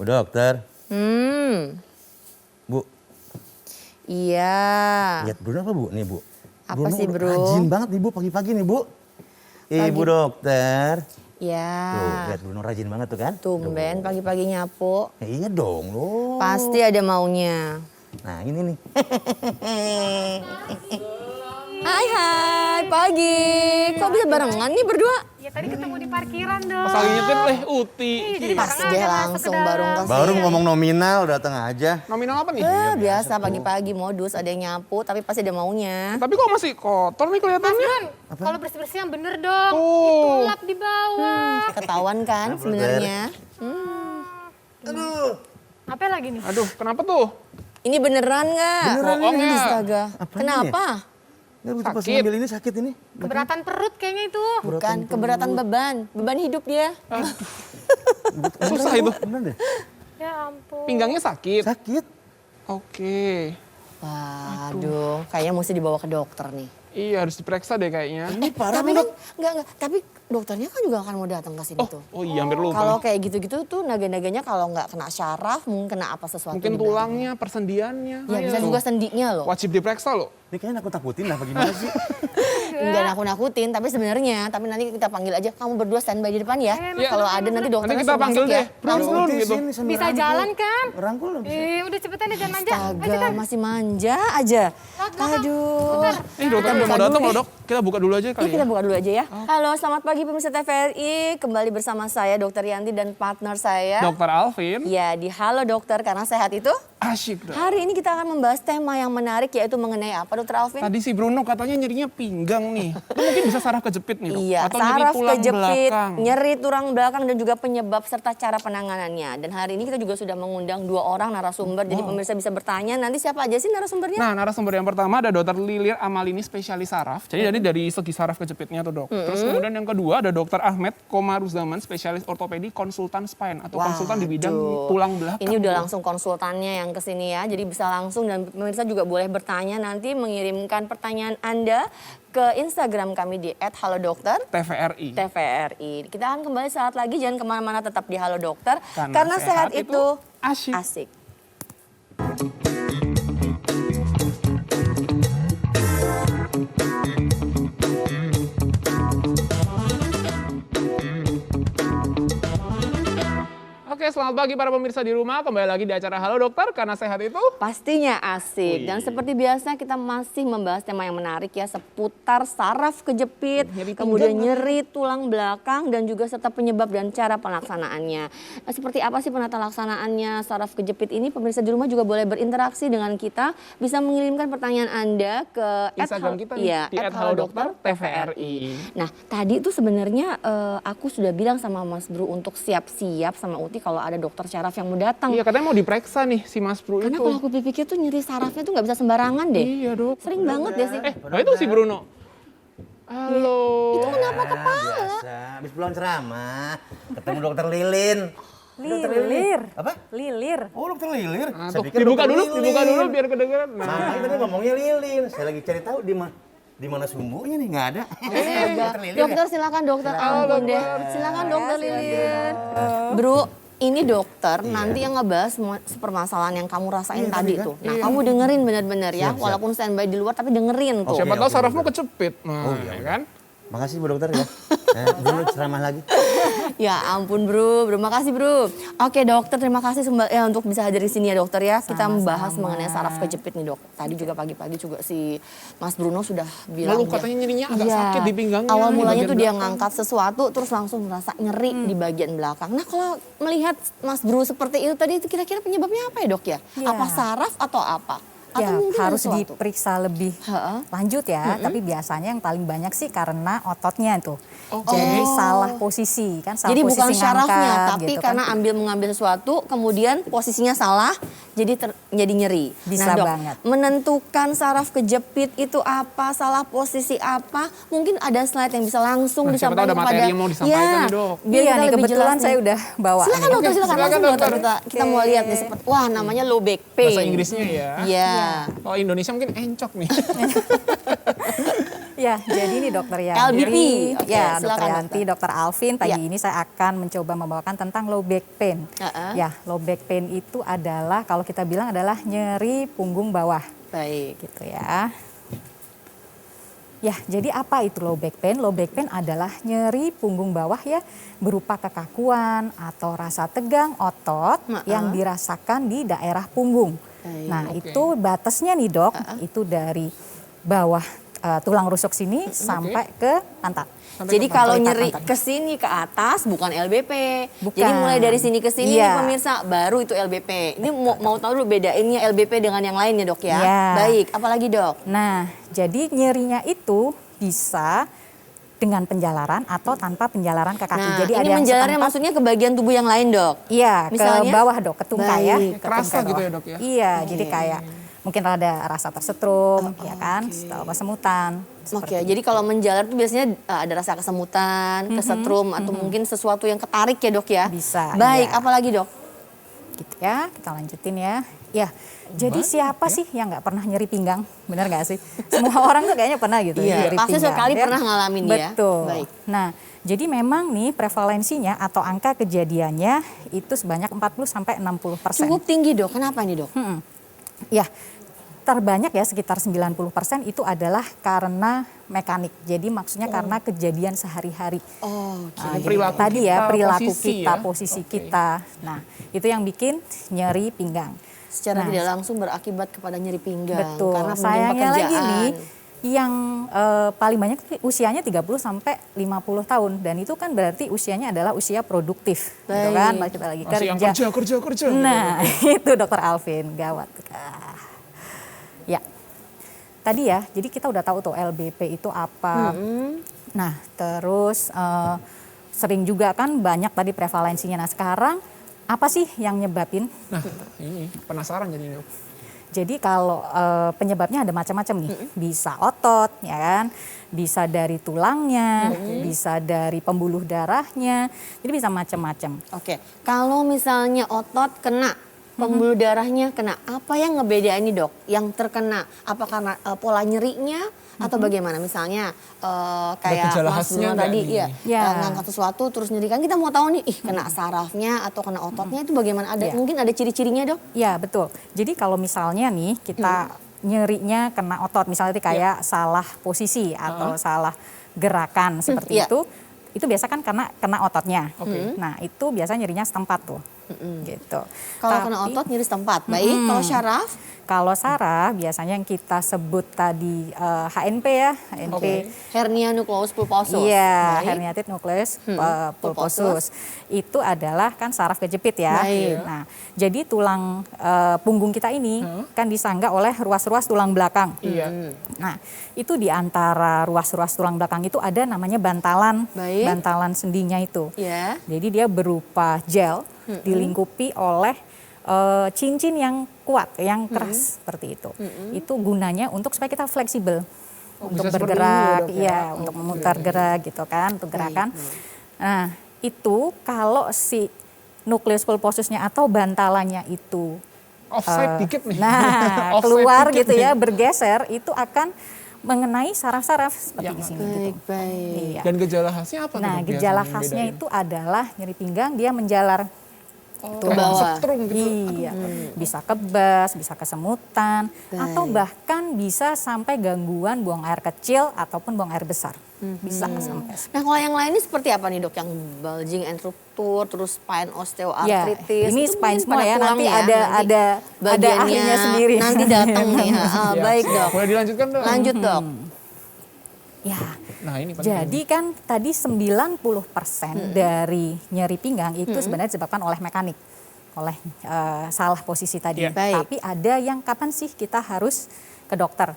dokter. Bu. Iya. Lihat Bruno apa Bu? Nih Bu. Apa Bruno sih bro? rajin banget nih Bu pagi-pagi nih Bu. Ibu dokter. Iya. Tuh lihat Bruno rajin banget tuh kan. Tumben pagi-pagi nyapu. Ya, iya dong loh. Pasti ada maunya. Nah ini nih. Hai pagi. Kok bisa barengan nih berdua? Ya tadi ketemu di parkiran dong. Pas lagi nyetir Uti. Jadi Pas bareng dia aja masuk langsung ke dalam. baru kasih. Baru ngomong nominal datang aja. Nominal apa nih? Biasa pagi-pagi modus ada yang nyapu tapi pasti ada maunya. Tapi kok masih kotor nih kelihatannya? Kalau bersih-bersih yang bener dong. Tuh. Itu lap di bawah. Ketahuan kan sebenarnya. Aduh. Apa lagi nih? Aduh, kenapa tuh? Ini beneran nggak? Beneran Bohong ini. Astaga. Apaan Kenapa? Ya Bu, pas Sakit. ngambil ini sakit ini. Keberatan perut kayaknya itu. Bukan keberatan beban hidup dia. Susah itu. Bener deh. Ya ampun. Pinggangnya sakit. Sakit. Oke. Waduh, kayaknya mesti dibawa ke dokter nih. Iya, harus diperiksa deh kayaknya. Ini parah Tapi Bu. kan enggak, tapi dokternya kan juga akan mau datang ke sini tuh. Oh iya, hampir lupa. Kalau nih. kayak gitu-gitu tuh naga-naganya kalau nggak kena syaraf mungkin kena apa sesuatu. Mungkin di dalam. tulangnya, persendiannya. Ya bisa juga sendinya loh. Wajib diperiksa loh. Ini kayaknya nakut-nakutin lah bagaimana sih? Enggak nakut-nakutin, tapi sebenarnya, tapi nanti kita panggil aja, kamu berdua standby di depan ya. Iya. Kalau ada nanti dokternya Nanti kita suruh panggil masuk ya. deh. Brun gitu. Sini sambil Bisa rangkul. jalan kan? Rangkul dong bisa. Udah cepetan deh jangan manja. Astaga, masih manja aja. Aduh. Dokter Kita mau buka datang dulu loh dok. Kita buka dulu aja Yuk kali kita ya. buka dulu aja ya. Halo, selamat pagi pemirsa TVRI. Kembali bersama saya Dr. Yanti dan partner saya. Dokter Alvin. Ya, di Halo Dokter karena sehat itu. Asyik dok. Hari ini kita akan membahas tema yang menarik yaitu mengenai apa Dr. Alvin? Tadi si Bruno katanya nyerinya pinggang nih. Itu mungkin bisa saraf kejepit nih dok. Iya, Atau nyeri saraf tulang kejepit, belakang. nyeri tulang belakang dan juga penyebab serta cara penanganannya. Dan hari ini kita juga sudah mengundang 2 orang narasumber. Jadi pemirsa bisa bertanya nanti siapa aja sih narasumbernya? Nah, narasumber yang pertama ada Dr. Lilir Amalini, spesialis saraf. Jadi dari segi saraf kejepitnya tuh dok. Terus kemudian yang kedua ada Dr. Ahmed Komaruzaman, spesialis ortopedi konsultan spine atau konsultan di bidang Waduh. tulang belakang. Ini udah langsung konsultannya yang kesini ya. Jadi bisa langsung dan pemirsa juga boleh bertanya nanti mengirimkan pertanyaan Anda ke Instagram kami di @halodokter. TVRI. TVRI. Kita akan kembali saat lagi, jangan kemana-mana, tetap di Halo Dokter. Karena sehat itu asyik. asik. Oke, selamat pagi para pemirsa di rumah. Kembali lagi di acara Halo Dokter karena sehat itu. Pastinya asik. Dan seperti biasa kita masih membahas tema yang menarik ya, seputar saraf kejepit, Nyeri kemudian pinggang, nyeri tulang belakang dan juga serta penyebab dan cara pelaksanaannya. Nah, seperti apa sih penata laksanaannya saraf kejepit ini? Pemirsa di rumah juga boleh berinteraksi dengan kita, bisa mengirimkan pertanyaan Anda ke Instagram kita nih, iya, di @halodokter TVRI. Nah, tadi itu sebenarnya aku sudah bilang sama Mas Bro untuk siap-siap sama Uti kalau ada dokter syaraf yang mau datang. Iya, katanya mau diperiksa nih si Mas Bro Karena itu. kalau aku pikir tuh nyeri sarafnya tuh nggak bisa sembarangan deh. Iya dok. Sering banget ya sih. Nah itu si Bruno. Halo. Itu kenapa kepala? Biasa, habis pulang ceramah. Ketemu dokter Lilin. Lilir. Apa? Lilir. Oh dokter Lilir. Nah, Saya tuh, pikir dibuka dokter dibuka Lilin. dulu biar kedengeran. Nah. Makanya tadi ngomongnya Lilin. Saya lagi cari tahu di mana sumbunya nih, nggak ada. Dokter Lilin Dokter silakan dokter, ampun deh. Silakan dokter Lilin. Bro, ini dokter nanti yang ngebahas permasalahan yang kamu rasain Iya, tadi tadi kan? tuh. Nah, kamu dengerin benar-benar ya, Siap, siap. walaupun standby di luar tapi dengerin tuh. Siapa Oke, tahu oke, sarafmu dokter. kejepit. Nah, iya, ya kan? Makasih Bu Dokter ya. Dulu ceramah lagi. Ya ampun bro, makasih bro. Oke dokter, terima kasih untuk bisa hadir di sini ya dokter ya. Kita membahas mengenai saraf kejepit nih dok. Tadi juga pagi-pagi juga si Mas Bruno sudah bilang. Lalu katanya nyerinya agak Iya. sakit di pinggangnya. Awal di mulanya bagian tuh dia belakang. ngangkat sesuatu terus langsung merasa nyeri di bagian belakang. Nah kalau melihat Mas Bro seperti itu tadi, itu kira-kira penyebabnya apa ya dok ya? Iya. Apa saraf atau apa? Atau Ya, mungkin ada harus sesuatu? diperiksa lebih Heeh. lanjut ya. Tapi biasanya yang paling banyak sih karena ototnya tuh. Oke. Jadi salah posisi kan, salah Jadi posisi bukan syarafnya, ngangkat tapi gitu karena kan. mengambil sesuatu, kemudian posisinya salah, jadi nyeri. Bisa nah, Dok, banget. menentukan saraf kejepit itu apa, salah posisi apa, mungkin ada slide yang bisa langsung Nah, siapa tahu disampaikan ada materi yang mau disampaikan nih, Dok. biar Iya kita nih, lebih kebetulan jelas saya nih. udah bawa. Silakan nih. dokter, silakan Silakan, langsung dokter. dokter. Kita mau lihat nih seperti, wah namanya low back pain. Bahasa Inggrisnya ya. Iya. Kalau Indonesia mungkin encok nih. Ya, jadi ini dokter Yanti. LBP. Oke, Ya, dokter silakan, Yanti, dokter Alvin. Pagi Ya. ini saya akan mencoba membawakan tentang low back pain. Ya, low back pain itu adalah kalau kita bilang adalah nyeri punggung bawah, Baik. gitu ya. Ya, jadi apa itu low back pain? Low back pain adalah nyeri punggung bawah ya, berupa kekakuan atau rasa tegang otot yang dirasakan di daerah punggung. Nah, itu batasnya nih dok, itu dari bawah tulang rusuk sini sampai ke pantat. Jadi kalau nyeri pantat. ke sini ke atas bukan LBP. Bukan. Jadi mulai dari sini ke sini nih Iya. pemirsa baru itu LBP. Ini mau tahu dulu bedainnya LBP dengan yang lainnya dok ya. Iya. Baik, apalagi dok? Nah, jadi nyerinya itu bisa dengan penjalaran atau tanpa penjalaran ke kaki. Nah, jadi ini ada yang menjalarnya setempat- maksudnya ke bagian tubuh yang lain dok. Iya, Misalnya? ke bawah dok, ke tungkai ya. Baik. Ke Kerasa tungkai gitu bawah. ya, dok, ya? Iya, jadi kayak mungkin ada rasa tersetrum, ya kan, atau kesemutan. Oke, jadi kalau menjalar itu biasanya ada rasa kesemutan, kesetrum, atau mungkin sesuatu yang ketarik ya dok ya? Bisa, Baik, iya. apalagi dok? Gitu ya, kita lanjutin ya. Ya, jadi siapa sih yang nggak pernah nyeri pinggang? Benar nggak sih? Semua orang tuh kayaknya pernah gitu Iya, nyeri pasti pinggang. sekali pernah ngalamin ya. Betul. Baik. Nah, jadi memang nih prevalensinya atau angka kejadiannya itu sebanyak 40-60%. Cukup tinggi dok, kenapa nih dok? Ya, terbanyak ya sekitar 90% itu adalah karena mekanik. Jadi maksudnya karena kejadian sehari-hari. Oh, Nah, jadi Perilaku tadi ya kita, perilaku posisi kita, ya. posisi Oke. kita. Nah, itu yang bikin nyeri pinggang. secara Nah, tidak langsung berakibat kepada nyeri pinggang. Betul. Karena mungkin Sayangnya lagi pekerjaan. nih yang paling banyak usianya 30 sampai 50 tahun dan itu kan berarti usianya adalah usia produktif. Gitu kan? Baik. Kita lagi Masih yang kerja. kerja. Nah, itu dokter Alvin, gawat. Ya. Tadi ya, jadi kita udah tahu tuh LBP itu apa. Nah, terus sering juga kan banyak tadi prevalensinya. Nah, sekarang apa sih yang nyebabin? Nah, ini penasaran jadi dok. Jadi kalau penyebabnya ada macam-macam nih, bisa otot, ya kan, bisa dari tulangnya, bisa dari pembuluh darahnya, jadi bisa macam-macam. Oke, kalau misalnya otot kena, pembuluh darahnya kena, apa yang ngebedain nih dok? Yang terkena, apa karena pola nyerinya atau bagaimana? Misalnya kayak gejala Mas khasnya Bruno nggak tadi, nih? iya, Ya. ngangkat sesuatu terus nyeri kan kita mau tahu nih, kena sarafnya atau kena ototnya itu bagaimana? Ada Ya. mungkin ada ciri-cirinya dok? Ya betul. Jadi kalau misalnya nih kita nyerinya kena otot, misalnya kayak salah posisi atau salah gerakan seperti Iya. itu biasa kan kena ototnya. Oke. Nah itu biasa nyerinya setempat tuh, gitu. Kalau kena Tapi- otot nyeri setempat, baik. Kalau syaraf, Kalau saraf biasanya yang kita sebut tadi HNP ya, HNP. Oke. hernia nucleus pulposus. Iya, Baik. herniated nucleus Pulposus. pulposus. Itu adalah kan saraf kejepit ya. Baik. Nah, jadi tulang punggung kita ini kan disangga oleh ruas-ruas tulang belakang. Iya. Nah, itu di antara ruas-ruas tulang belakang itu ada namanya bantalan, Baik. bantalan sendinya itu. Ya. Jadi dia berupa gel dilingkupi oleh cincin yang kuat, yang keras seperti itu. Itu gunanya untuk supaya kita fleksibel untuk bisa seperti bergerak, ini ya, Dok, ya? iya, untuk memutar gerak gitu kan, untuk gerakan. Nah, itu kalau si nukleus pulposusnya atau bantalannya itu Offside dikit nih. nah Offside keluar dikit gitu nih. ya, bergeser, itu akan mengenai saraf-saraf seperti Yang di sini Baik, gitu. baik. Iya. Dan gejala khasnya apa? tuh, Nah, Dok, gejala biasanya yang khasnya bedain? itu adalah nyeri pinggang, dia menjalar. Ke bawah. Setrum gitu. Iya, bisa kebas, bisa kesemutan, atau bahkan bisa sampai gangguan buang air kecil ataupun buang air besar. Bisa sampai. Nah kalau yang lain ini seperti apa nih dok? Yang bulging and rupture, terus spine osteoarthritis. ini itu spine mungkin semua pada ya, tulang nanti ya, ada bagiannya ahlinya sendiri. Nanti datang nih. Siap, Baik siap. dok. Boleh dilanjutkan dok? Lanjut dok. Ya, Nah ini penting. jadi kan tadi 90% dari nyeri pinggang itu sebenarnya disebabkan oleh mekanik, oleh salah posisi tadi. Iya. Baik. Tapi ada yang kapan sih kita harus ke dokter?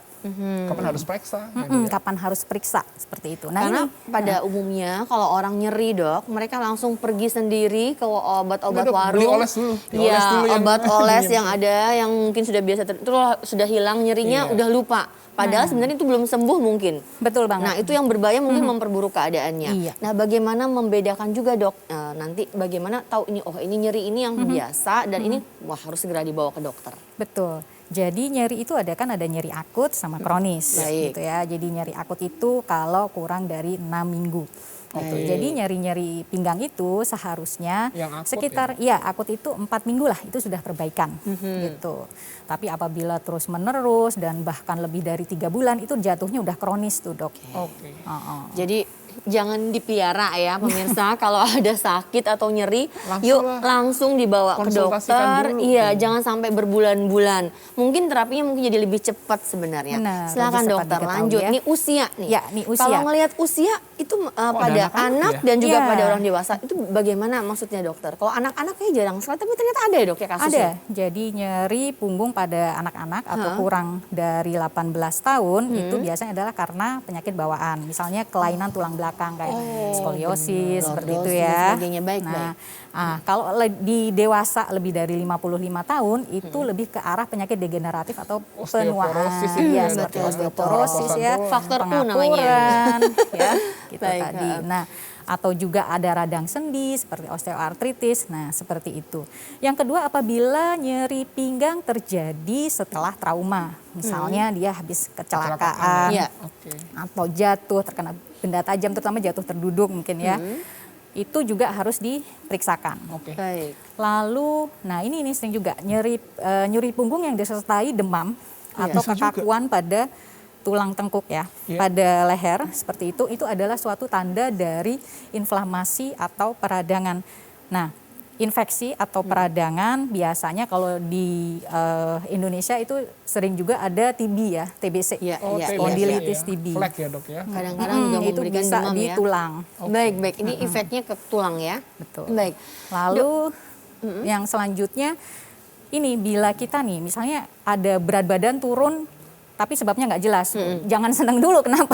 Kapan harus periksa? Kapan harus periksa seperti itu? Nah Karena ini pada umumnya kalau orang nyeri dok, mereka langsung pergi sendiri ke obat-obat Udah, Dok, warung. beli oles dulu. Dioles Iya, dulu yang- obat oles yang ada yang mungkin sudah biasa terus sudah hilang nyerinya, Iya. udah lupa. Padahal sebenarnya itu belum sembuh mungkin. betul banget. Nah itu yang berbahaya mungkin memperburuk keadaannya. Iya. Nah bagaimana membedakan juga dok, nanti bagaimana tahu ini, oh ini nyeri ini yang biasa dan ini wah harus segera dibawa ke dokter. Betul. Jadi nyeri itu ada nyeri akut sama kronis Baik. gitu ya. Jadi nyeri akut itu kalau kurang dari 6 minggu. Gitu. Jadi nyeri-nyeri pinggang itu seharusnya Yang akut sekitar akut itu 4 minggu lah, itu sudah perbaikan gitu. Tapi apabila terus menerus dan bahkan lebih dari 3 bulan itu jatuhnya udah kronis tuh, Dok. Oke. Jadi jangan dipiara ya pemirsa, kalau ada sakit atau nyeri, yuk langsung dibawa ke Konsultasikan dokter. dulu. Iya, jangan sampai berbulan-bulan. Mungkin terapinya mungkin jadi lebih cepat sebenarnya. Benar, Silakan lebih cepat dokter, diketahui lanjut. ya. Nih usia nih. Ya, nih usia. Kalau ngelihat usia itu pada anak-anak anak ya? dan juga Iya. pada orang dewasa itu bagaimana maksudnya dokter? Kalau anak-anak kayaknya jarang sekali, tapi ternyata ada ya dok ya kasusnya. Ada, jadi nyeri punggung pada anak-anak atau kurang dari 18 tahun itu biasanya adalah karena penyakit bawaan. Misalnya kelainan tulang belakang kayak skoliosis seperti itu Lordosis dan ya. sebagainya. Baik, Nah, kalau di dewasa lebih dari 55 tahun itu lebih ke arah penyakit degeneratif atau penuaan. Osteoporosis Iya, itu seperti ya, osteoporosis ya, Faktor U namanya. pengapuran ya, gitu Baik, tadi. Nah, atau juga ada radang sendi seperti osteoartritis. Nah, seperti itu. Yang kedua, apabila nyeri pinggang terjadi setelah trauma. Misalnya dia habis kecelakaan Iya. Oke. atau jatuh terkena benda tajam, terutama jatuh terduduk mungkin ya. Itu juga harus diperiksakan. Oke. Baik. Lalu, nah ini sering juga nyeri punggung yang disertai demam atau Bisa juga. kekakuan pada tulang tengkuk ya, Iya. pada leher seperti itu adalah suatu tanda dari inflamasi atau peradangan. Nah, infeksi atau peradangan biasanya kalau di Indonesia itu sering juga ada TB ya, TBC, Iya, Oh, iya, TBC spondylitis ya. TB. Flek ya dok ya. Kadang-kadang juga itu memberikan bisa demam di ya. tulang. Baik, baik. Ini efeknya ke tulang ya. Betul. Baik. Lalu yang selanjutnya ini bila kita nih misalnya ada berat badan turun tapi sebabnya nggak jelas, jangan senang dulu kenapa?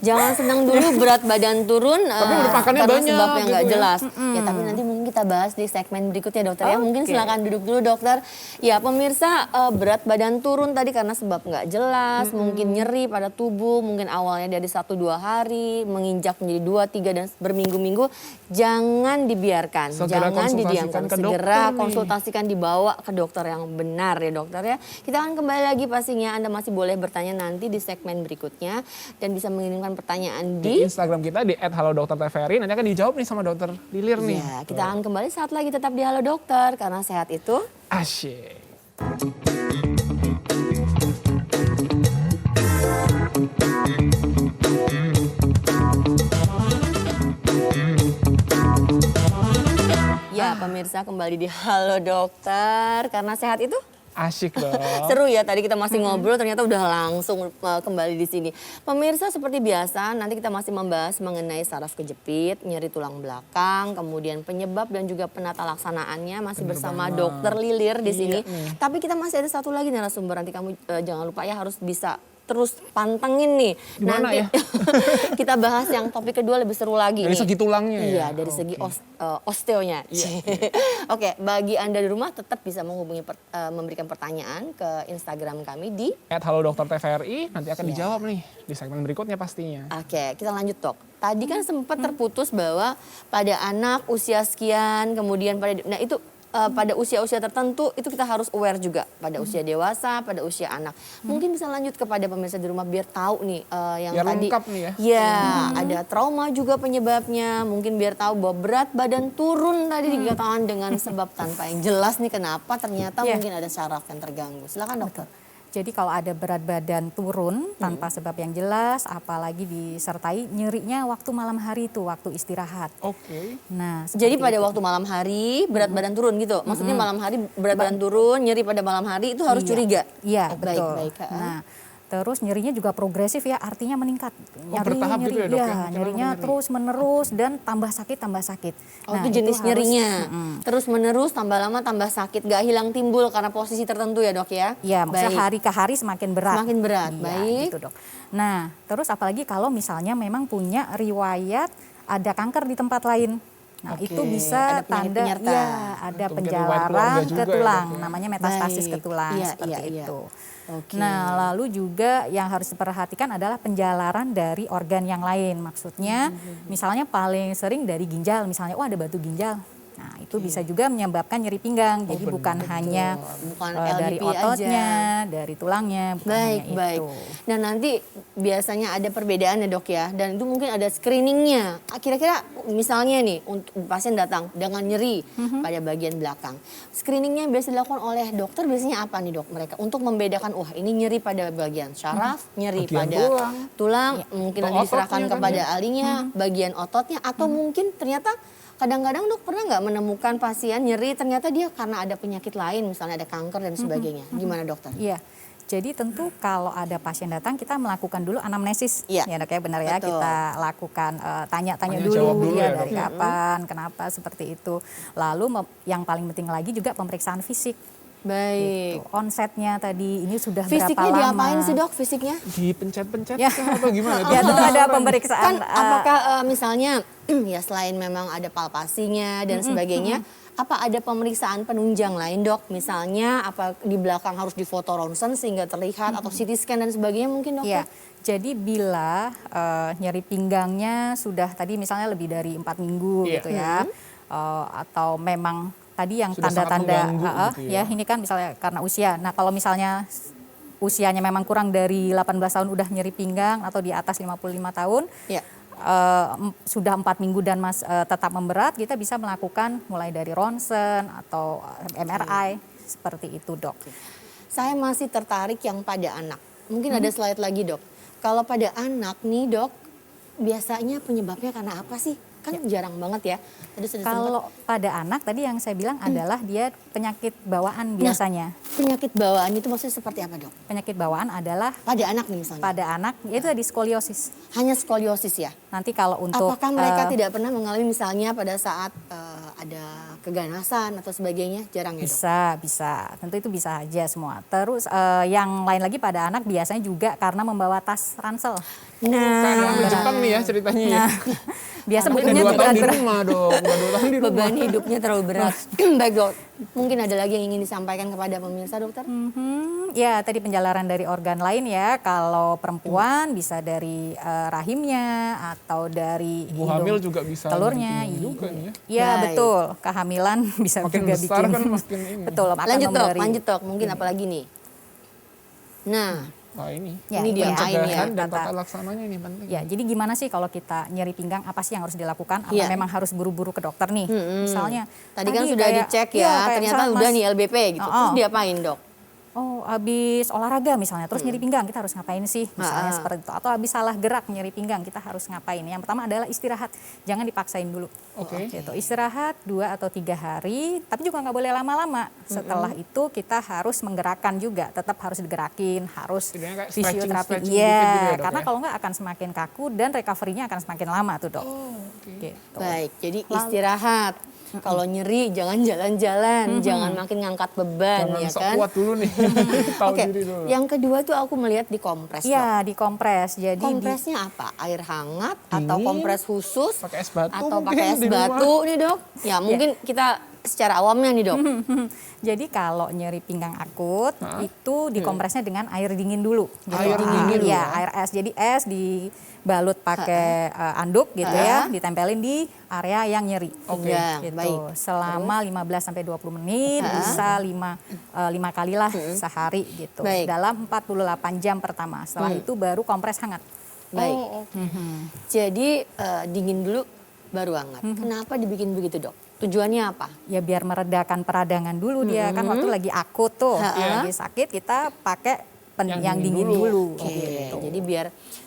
Jangan senang dulu berat badan turun udah makannya karena banyak sebabnya nggak gitu ya. jelas. Ya tapi nanti mungkin kita bahas di segmen berikutnya dokter ya. Mungkin Oke. silakan duduk dulu dokter. Ya pemirsa, berat badan turun tadi karena sebab nggak jelas, mungkin nyeri pada tubuh, mungkin awalnya dari 1-2 hari, menginjak menjadi 2-3 dan berminggu-minggu. Jangan dibiarkan, Segera jangan konsultasikan didiamkan. ke dokter Segera nih. konsultasikan, dibawa ke dokter yang benar ya dokter ya. Kita akan kembali lagi pastinya, Anda masih boleh bertanya nanti di segmen berikutnya dan bisa mengirimkan pertanyaan Di di Instagram kita di @halodokterdtvri nanti akan dijawab nih sama dokter Lilir nih. Ya, kita akan kembali saat lagi tetap di Halo Dokter karena sehat itu Asyik. ya pemirsa kembali di Halo Dokter karena sehat itu Asyik dong. seru ya, tadi kita masih ngobrol ternyata udah langsung kembali di sini. Pemirsa seperti biasa nanti kita masih membahas mengenai saraf kejepit, nyeri tulang belakang, kemudian penyebab dan juga penata laksanaannya masih bersama Dokter Lilir di sini. Tapi kita masih ada satu lagi narasumber, nanti kamu jangan lupa ya harus bisa terus pantengin nih. Gimana Nanti ya? kita bahas yang topik kedua lebih seru lagi Dari nih. segi tulangnya ya? Iya, dari segi osteonya. Oke, bagi Anda di rumah tetap bisa menghubungi memberikan pertanyaan ke Instagram kami di @halodokterdtvri nanti akan dijawab nih di segmen berikutnya pastinya. Oke, kita lanjut dok. Tadi kan sempat terputus bahwa pada anak usia sekian, kemudian nah itu pada usia-usia tertentu itu kita harus aware juga pada usia dewasa, pada usia anak. Mungkin bisa lanjut kepada pemirsa di rumah biar tahu nih yang Biar tadi. lengkap nih ya. Ya, ada trauma juga penyebabnya. Mungkin biar tahu bahwa berat badan turun tadi dikatakan dengan sebab tanpa yang jelas nih kenapa ternyata Iya. mungkin ada saraf yang terganggu. Silakan dokter. Jadi kalau ada berat badan turun tanpa sebab yang jelas, apalagi disertai nyerinya waktu malam hari itu, waktu istirahat. Oke. Nah, Jadi seperti pada itu. waktu malam hari berat badan turun gitu. Maksudnya malam hari berat badan turun, nyeri pada malam hari itu harus Iya. curiga. Iya, Oh, betul. Baik, baik. Nah, terus nyerinya juga progresif ya, artinya meningkat. bertahap gitu ya, Dok, ya? Iya, Makin nyerinya lama nyeri. terus menerus dan tambah sakit, tambah sakit. Oh Nah, itu jenis harus- nyerinya. Terus menerus tambah lama tambah sakit. Gak hilang timbul karena posisi tertentu ya dok ya? Iya, maksudnya Baik. hari ke hari semakin berat. Semakin berat, Iya, baik. gitu dok. Nah, terus apalagi kalau misalnya memang punya riwayat ada kanker di tempat lain. Nah, Oke, itu bisa ada penyakit tanda penyerta. ya ada Itu mungkin riwayat keluarga penjalaran juga ke ya, tulang, Dok, ya? namanya metastasis ke Baik. tulang Iya, seperti iya, iya. itu. Oke. Nah, lalu juga yang harus diperhatikan adalah penjalaran dari organ yang lain. Maksudnya, misalnya paling sering dari ginjal, misalnya, ada batu ginjal. Nah, itu bisa juga menyebabkan nyeri pinggang. Jadi bukan hanya Bukan dari LDP ototnya, aja. dari tulangnya, bukan Baik, hanya baik. itu. Nah nanti biasanya ada perbedaan ya dok ya, dan itu mungkin ada screeningnya. Kira-kira misalnya nih, untuk pasien datang dengan nyeri pada bagian belakang. Screeningnya biasa dilakukan oleh dokter, biasanya apa nih dok mereka? Untuk membedakan, wah ini nyeri pada bagian syaraf, nyeri Bagian pada tulang, mungkin Atau nanti diserahkan ototnya kan kepada ya? ahlinya, bagian ototnya, atau mungkin ternyata kadang-kadang dok pernah nggak menemukan pasien nyeri ternyata dia karena ada penyakit lain, misalnya ada kanker dan sebagainya. Gimana dokter? Iya. Jadi tentu kalau ada pasien datang kita melakukan dulu anamnesis. Iya. Ya dok ya, benar ya. Betul. Kita lakukan tanya-tanya Tanya jawab dulu dulu ya ya, dari dok. kapan, kenapa seperti itu. Lalu yang paling penting lagi juga pemeriksaan fisik. Baik. Tuh, onsetnya tadi ini sudah Fisiknya berapa lama? diapain sih dok fisiknya? Dipencet-pencet Ya. kah atau gimana? Ya tentu ada pemeriksaan. Kan apakah misalnya ya selain memang ada palpasinya dan sebagainya, apa ada pemeriksaan penunjang lain dok? Misalnya apa di belakang harus difoto ronsen sehingga terlihat atau CT scan dan sebagainya mungkin dokter? Ya, jadi bila nyeri pinggangnya sudah tadi misalnya lebih dari 4 minggu Iya. gitu ya, atau memang tadi yang Sudah sangat tanda-tanda, mengganggu gitu ya. ya ini kan misalnya karena usia. Nah kalau misalnya usianya memang kurang dari 18 tahun udah nyeri pinggang atau di atas 55 tahun, Ya. sudah 4 minggu dan tetap memberat, kita bisa melakukan mulai dari ronsen atau MRI seperti itu dok. Saya masih tertarik yang pada anak. Mungkin ada slide lagi dok. Kalau pada anak nih dok, biasanya penyebabnya karena apa sih? Kan jarang banget ya. Tadi sudah sempat. Kalau pada anak tadi yang saya bilang adalah dia penyakit bawaan biasanya. Penyakit bawaan itu maksudnya seperti apa dok? Penyakit bawaan adalah Pada anak nih misalnya. pada anak itu tadi skoliosis. Hanya skoliosis ya? Nanti kalau untuk Apakah mereka tidak pernah mengalami misalnya pada saat ada keganasan atau sebagainya? Jarang ya dok? bisa, tentu itu bisa aja semua. Terus yang lain lagi pada anak biasanya juga karena membawa tas ransel. Kayak di Jepang nih ya ceritanya ya. Biasa Tapi udah bukunya 2 tahun di berat-berat. rumah dong, udah 2 tahun di rumah. Beban hidupnya terlalu berat. Baik dok, mungkin ada lagi yang ingin disampaikan kepada pemirsa dokter? Ya tadi penjalaran dari organ lain ya. Kalau perempuan bisa dari rahimnya atau dari Ibu hamil juga bisa telurnya. nyeri pinggang juga nih ya. Iya Baik. betul. Kehamilan bisa Makin juga besar bikin. kan makin ini. Betul. Akan Lanjut dok, memberi. lanjut dok. Mungkin apa lagi nih? Nah, Wah ini. Ya, Ini itu dia, yang ini ya. Pencegahan dan kata- tata laksananya ini penting. Ya, jadi gimana sih kalau kita nyeri pinggang, apa sih yang harus dilakukan? Apa Iya. memang harus buru-buru ke dokter nih? Misalnya, tadi kan sudah kayak- dicek iya, ya, kayak ternyata misalnya, udah Mas, nih LBP gitu. Terus diapain dok? oh habis olahraga misalnya, terus nyeri pinggang, kita harus ngapain sih? Misalnya seperti itu. Atau habis salah gerak nyeri pinggang, kita harus ngapain? Yang pertama adalah istirahat, jangan dipaksain dulu. Oke. Gitu. Istirahat 2 atau 3 hari, tapi juga nggak boleh lama-lama. Setelah itu kita harus menggerakkan juga, tetap harus digerakin, harus Setidaknya kayak fisioterapi. stretching Iya, dikit gitu ya, Dok, karena ya? kalau nggak akan semakin kaku dan recovery-nya akan semakin lama tuh dok. Gitu. Baik, jadi istirahat. Kalau nyeri jangan jalan-jalan, jangan makin ngangkat beban Jangan ya sok kan. kuat dulu nih. Tahu Oke, diri dulu. yang kedua tuh aku melihat dikompres dok. Iya, dikompres. Jadi Kompresnya apa? Air hangat atau Dingin. kompres khusus? Pakai es batu Atau mungkin pakai es di rumah. batu nih dok? Ya mungkin kita secara awamnya nih dok. jadi kalau nyeri pinggang akut itu dikompresnya dengan air dingin dulu. Gitu. Air dingin dulu Ya, ya? air es. Jadi es dibalut pakai anduk gitu ya, ditempelin di area yang nyeri. Oke. Gitu. Baik. Selama 15 sampai 20 menit, bisa 5 kali lah sehari gitu. Baik. Dalam 48 jam pertama. Setelah itu baru kompres hangat. Baik. Oh, oke. Jadi dingin dulu baru hangat. Kenapa dibikin begitu dok? Tujuannya apa? Ya biar meredakan peradangan dulu dia kan waktu lagi akut tuh, lagi sakit kita pakai yang dingin dulu. Oke, gitu. jadi biar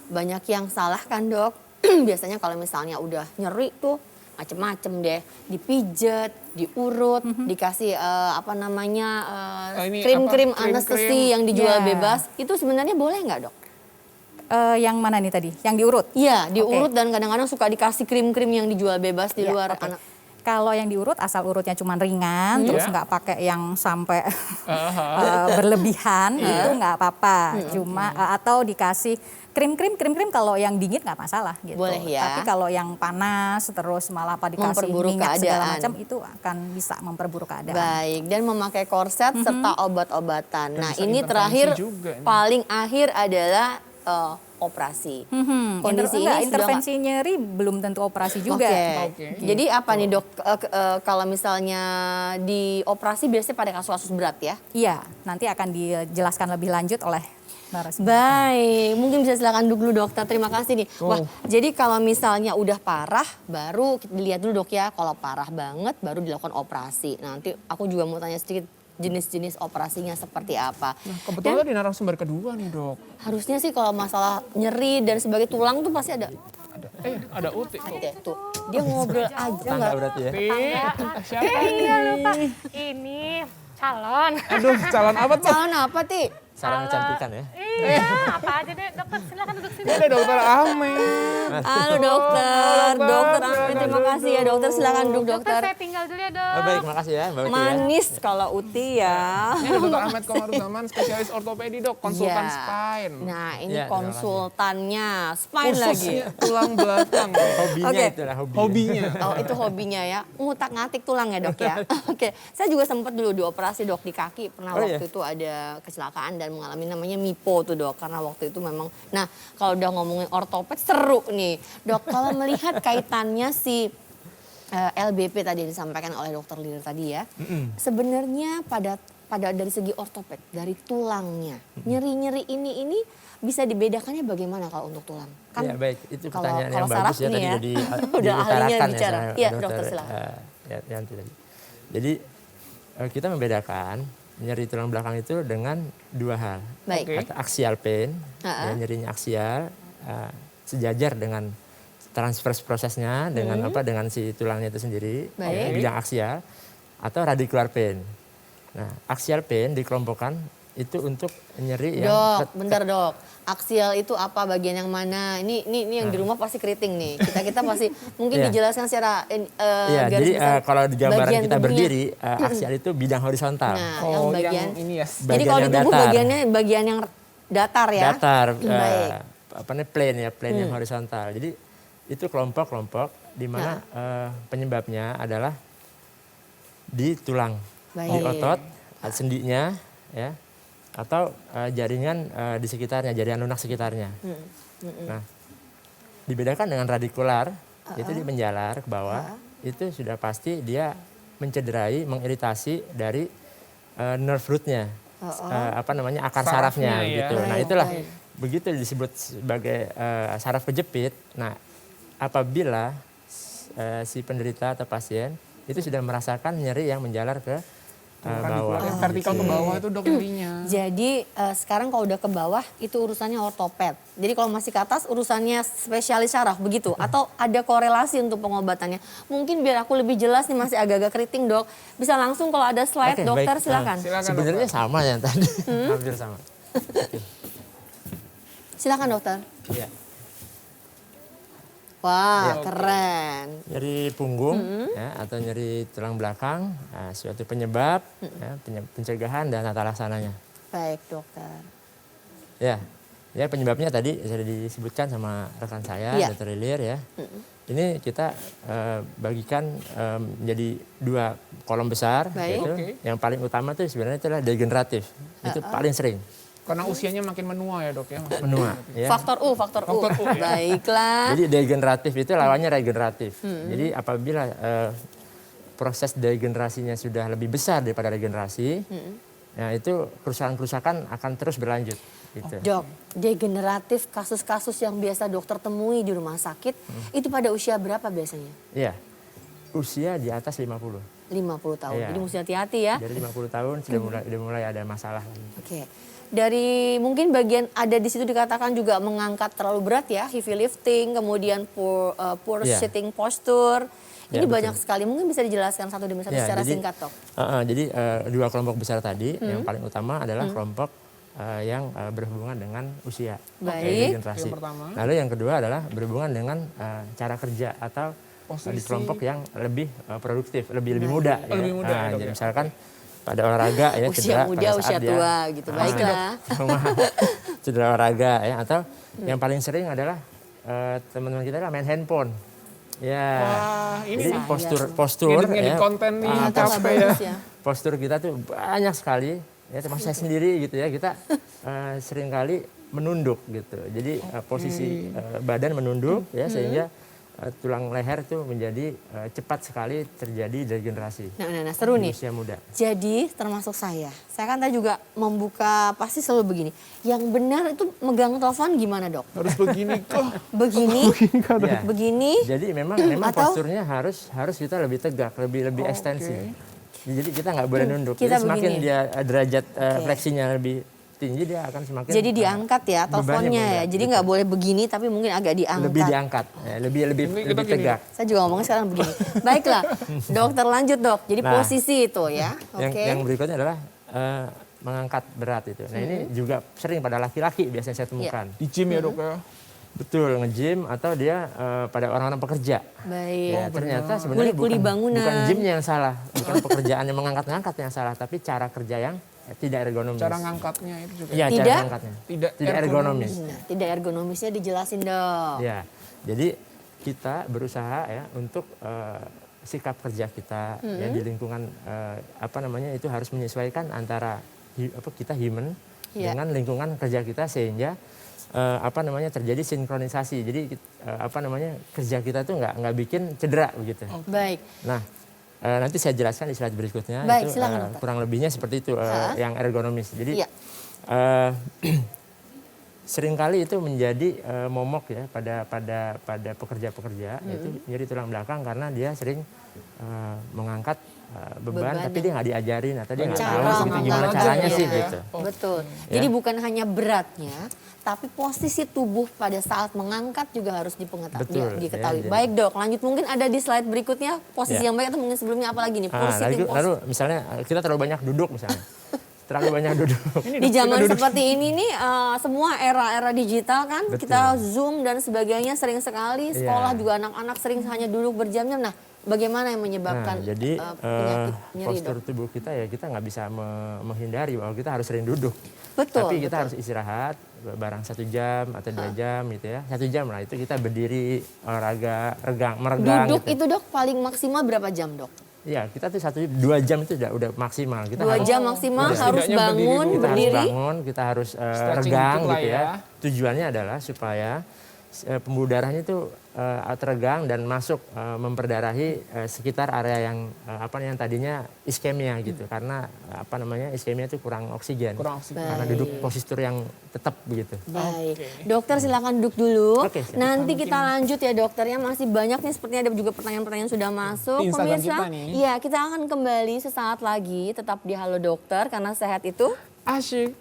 banyak yang salah kan dok. Biasanya kalau misalnya udah nyeri tuh macem-macem deh, dipijat, diurut, dikasih apa namanya Ini krim-krim apa, anestesi krim-krim. yang dijual Ya. bebas. Itu sebenarnya boleh nggak dok? Yang mana nih tadi? Yang diurut? Iya, diurut dan kadang-kadang suka dikasih krim-krim yang dijual bebas di Ya, luar oke. anak. Kalau yang diurut asal urutnya cuma ringan, terus Iya. nggak pakai yang sampai berlebihan, itu nggak apa-apa. Cuma atau dikasih krim-krim kalau yang dingin nggak masalah gitu. Boleh ya. Tapi kalau yang panas terus malah apa dikasih Memperburuk minyak segala keadaan. macam itu akan bisa memperburuk keadaan. Baik, dan memakai korset serta obat-obatan. Dan Nah bisa ini intervensi terakhir juga nih. paling akhir adalah operasi. Kondisi ini sudah intervensi nyeri belum tentu operasi juga. Oke. Jadi apa nih dok, kalau misalnya di operasi biasanya pada kasus-kasus berat ya? Iya, nanti akan dijelaskan lebih lanjut oleh narasumber. Baik, mungkin bisa silakan dulu dokter. Terima kasih nih. Wah, jadi kalau misalnya udah parah, baru kita dilihat dulu dok ya. Kalau parah banget, baru dilakukan operasi. Nanti aku juga mau tanya sedikit jenis-jenis operasinya seperti apa. Nah, kebetulan di narasumber kedua nih dok. Harusnya sih kalau masalah nyeri dan sebagai tulang tuh pasti ada. Ada Uti. Oke, tuh dia ngobrol aja nggak? berarti ya. Siapa? Iya lupa. Ini calon. Aduh, calon apa tuh? Calon apa Ti? Sarang kecantikan ya. Iya, apa aja deh. Dokter silakan duduk sini. Ada dokter Ahmed. Halo dokter, dokter Ahmed terima kasih ya dokter, silakan duduk Dokter dokter. saya tinggal dulu ya dok. Baik, makasih ya Mbak Uti ya. Manis kalau Uti ya. Ini ada dokter Ahmed Komaruzzaman, spesialis ortopedi dok, konsultan Iya. spine. Nah ini Iya, terima konsultannya, spine lagi. Khususnya tulang belakang. Hobinya Oke. itulah hobi. Hobinya. Oh itu hobinya ya, ngutak-ngatik tulang ya dok ya. Oke, saya juga sempat dulu dioperasi dok di kaki. Pernah Oh, waktu iya? itu ada kecelakaan dan mengalami namanya MIPO tuh dok. Karena waktu itu memang, nah kalau udah ngomongin ortoped seru nih. Dok kalau melihat kaitannya si LBP tadi yang disampaikan oleh dokter Lilir tadi ya. Sebenarnya pada dari segi ortoped, dari tulangnya, nyeri-nyeri ini bisa dibedakannya bagaimana kalau untuk tulang? Iya baik, itu kalau- pertanyaan kalau yang saraf bagus ya ini tadi ya. jadi Udah ahlinya diutarakan bicara. sama Iya, dokter, silakan. Yanti tadi. Jadi kita membedakan nyeri tulang belakang itu dengan dua hal. Baik. Oke. Atau axial pain, ya, nyerinya aksial, sejajar dengan transverse prosesnya dengan dengan si tulangnya itu sendiri, Baik. bidang aksial, atau radicular pain. Nah, axial pain dikelompokkan itu untuk nyeri yang Dok, bentar dok. Aksial itu apa, bagian yang mana? Ini yang di rumah pasti keriting nih. Kita pasti mungkin Iya. dijelaskan secara Iya, garis jadi besar kalau di gambaran bagian kita tubuhnya. berdiri, aksial itu bidang horizontal. Nah, yang Oh, bagian. yang ini ya. Jadi bagian kalau di yang tubuh datar. bagiannya bagian yang datar ya. Datar, Baik. apa namanya plane ya, plane yang horizontal. Jadi itu kelompok-kelompok di mana penyebabnya adalah di tulang, Baik. di otot, sendinya, ya, atau jaringan di sekitarnya, jaringan lunak sekitarnya. Nah, dibedakan dengan radikular, itu di menjalar ke bawah, itu sudah pasti dia mencederai, mengiritasi dari nerve rootnya, apa namanya akar sarafnya, Sarafnya, ya. gitu. Nah itulah begitu disebut sebagai saraf kejepit. Nah apabila si penderita atau pasien itu sudah merasakan nyeri yang menjalar ke bawah. Yang vertikal ke bawah itu dok nyerinya. Jadi sekarang kalau udah ke bawah itu urusannya ortoped. Jadi kalau masih ke atas urusannya spesialis saraf begitu. Atau ada korelasi untuk pengobatannya. Mungkin biar aku lebih jelas nih, masih agak-agak keriting dok. Bisa langsung kalau ada slide Oke, dokter baik. silakan. Silakan, Sebenarnya sama yang tadi, hampir sama. Silakan dokter. Ya. Wah keren. Nyeri punggung ya, atau nyeri tulang belakang, suatu penyebab, ya, pencegahan dan tata laksananya. Baik dokter. Ya, ya penyebabnya tadi sudah disebutkan sama rekan saya, Iya. Dr. Lilir ya. Ini kita bagikan menjadi dua kolom besar. Baik. Yaitu Oke. yang paling utama itu sebenarnya itulah degeneratif. Itu paling sering Karena usianya makin menua ya dok ya. menua. Ya. Faktor U. Faktor U, ya. Baiklah. Jadi degeneratif itu lawannya regeneratif. Jadi apabila proses degenerasinya sudah lebih besar daripada regenerasi, ya itu kerusakan-kerusakan akan terus berlanjut. Gitu. Dok, degeneratif kasus-kasus yang biasa dokter temui di rumah sakit, itu pada usia berapa biasanya? Iya, usia di atas 50. 50 tahun. Iya. Jadi mesti hati-hati ya. Dari 50 tahun sudah mulai ada masalah lagi. Oke. Dari mungkin bagian ada di situ dikatakan juga mengangkat terlalu berat ya, heavy lifting, kemudian poor Iya. sitting posture. Ini Ya, banyak betul. sekali. Mungkin bisa dijelaskan satu demi satu Ya, secara jadi, singkat, Dok. Jadi dua kelompok besar tadi, yang paling utama adalah kelompok yang berhubungan dengan usia, Baik. regenerasi. Yang pertama. Lalu yang kedua adalah berhubungan dengan cara kerja atau di Posisi. kelompok yang lebih produktif, lebih muda. Oh, lebih muda ya, Dok, jadi ya. misalkan pada olahraga ya Usia cedera muda, pada saat usia dia tua gitu. Baiklah. cedera olahraga ya, atau yang paling sering adalah teman-teman kita adalah main handphone. Ya. Wah, ini Jadi postur ngedit ya, konten nih Ternyata nggak capek ya. bagus ya. postur kita tuh banyak sekali ya termasuk saya sendiri gitu ya, kita seringkali menunduk gitu. Jadi posisi badan menunduk ya sehingga tulang leher itu menjadi cepat sekali terjadi degenerasi Nah, seru di nih. usia muda. Jadi termasuk saya kan tadi juga membuka pasti selalu begini. Yang benar itu megang telepon gimana dok? Harus begini kok. Begini, Ya. begini. Jadi memang Atau- posturnya harus kita lebih tegak, lebih ekstensi. Jadi kita nggak boleh nunduk. Kita Jadi semakin begini. dia derajat fleksinya lebih tinggi, dia akan semakin Jadi diangkat ya bebannya teleponnya ya. meningkat. Jadi nggak boleh begini tapi mungkin agak diangkat. lebih diangkat, ya, lebih Ini kita gini. tegak. Saya juga ngomongnya sekarang begini. Baiklah, dokter lanjut dok. Jadi Nah, posisi itu ya. Oke. Yang berikutnya adalah mengangkat berat itu. Nah ini juga sering pada laki-laki biasanya saya temukan. Di gym ya dok ya. Betul, nge-gym atau dia pada orang-orang pekerja. Baik. Ya, ternyata sebenarnya Kuli-kuli bangunan. bukan gymnya yang salah, bukan pekerjaan yang mengangkat-ngangkat yang salah, tapi cara kerja yang tidak ergonomis. Cara ngangkatnya itu juga. Iya, Tidak? cara ngangkatnya. Tidak Tidak ergonomis. Nah, tidak ergonomisnya dijelasin dok. Ya, jadi kita berusaha ya untuk sikap kerja kita ya di lingkungan itu harus menyesuaikan antara kita human Ya. dengan lingkungan kerja kita sehingga terjadi sinkronisasi. Jadi kerja kita tuh nggak bikin cedera begitu. Baik. Nah, nanti saya jelaskan di slide berikutnya. Baik, itu silakan, dokter. kurang lebihnya seperti itu yang ergonomis. Jadi Iya. seringkali itu menjadi momok ya pada pekerja-pekerja yaitu nyeri tulang belakang karena dia sering mengangkat beban tapi dia nggak diajarin atau dia nggak tahu Cara gitu, gimana mengangkat caranya ya. sih gitu. Betul. Ya. Jadi bukan hanya beratnya, tapi posisi tubuh pada saat mengangkat juga harus Betul, diketahui. ya, Baik dok, lanjut mungkin ada di slide berikutnya posisi Ya. yang baik atau mungkin sebelumnya apa lagi nih? Posisi Lalu misalnya kita terlalu banyak duduk misalnya. Terlalu banyak duduk. di zaman seperti ini nih semua era digital kan Betul. kita Zoom dan sebagainya sering sekali Iya. sekolah juga anak-anak sering hanya duduk berjam-jam. Nah, bagaimana yang menyebabkan Jadi penyakit nyeri postur dok? tubuh kita ya kita nggak bisa menghindari bahwa kita harus sering duduk. Betul. Tapi kita betul. harus istirahat barang 1 jam atau 2 jam gitu ya. 1 jam lah itu kita berdiri olahraga meregang Duduk gitu. itu dok paling maksimal berapa jam dok? Iya, kita tuh 2 jam itu udah maksimal. Kita 2 harus- jam maksimal Udah. harus Setidaknya bangun, kita harus berdiri. bangun, kita harus Stretching regang dikit lah gitu ya. ya. Tujuannya adalah supaya pembuluh darahnya itu terregang dan masuk memperdarahi sekitar area yang tadinya iskemia gitu. Karena iskemia itu kurang oksigen. Kurang oksigen. Karena duduk postur yang tetap begitu. Baik, dokter silakan duduk dulu. Oke, siap. Nanti kita lanjut ya dokter ya, masih banyak nih sepertinya ada juga pertanyaan-pertanyaan sudah masuk. Di Instagram Pemirsa, kita nih. iya kita akan kembali sesaat lagi tetap di Halo Dokter karena sehat itu Asyik.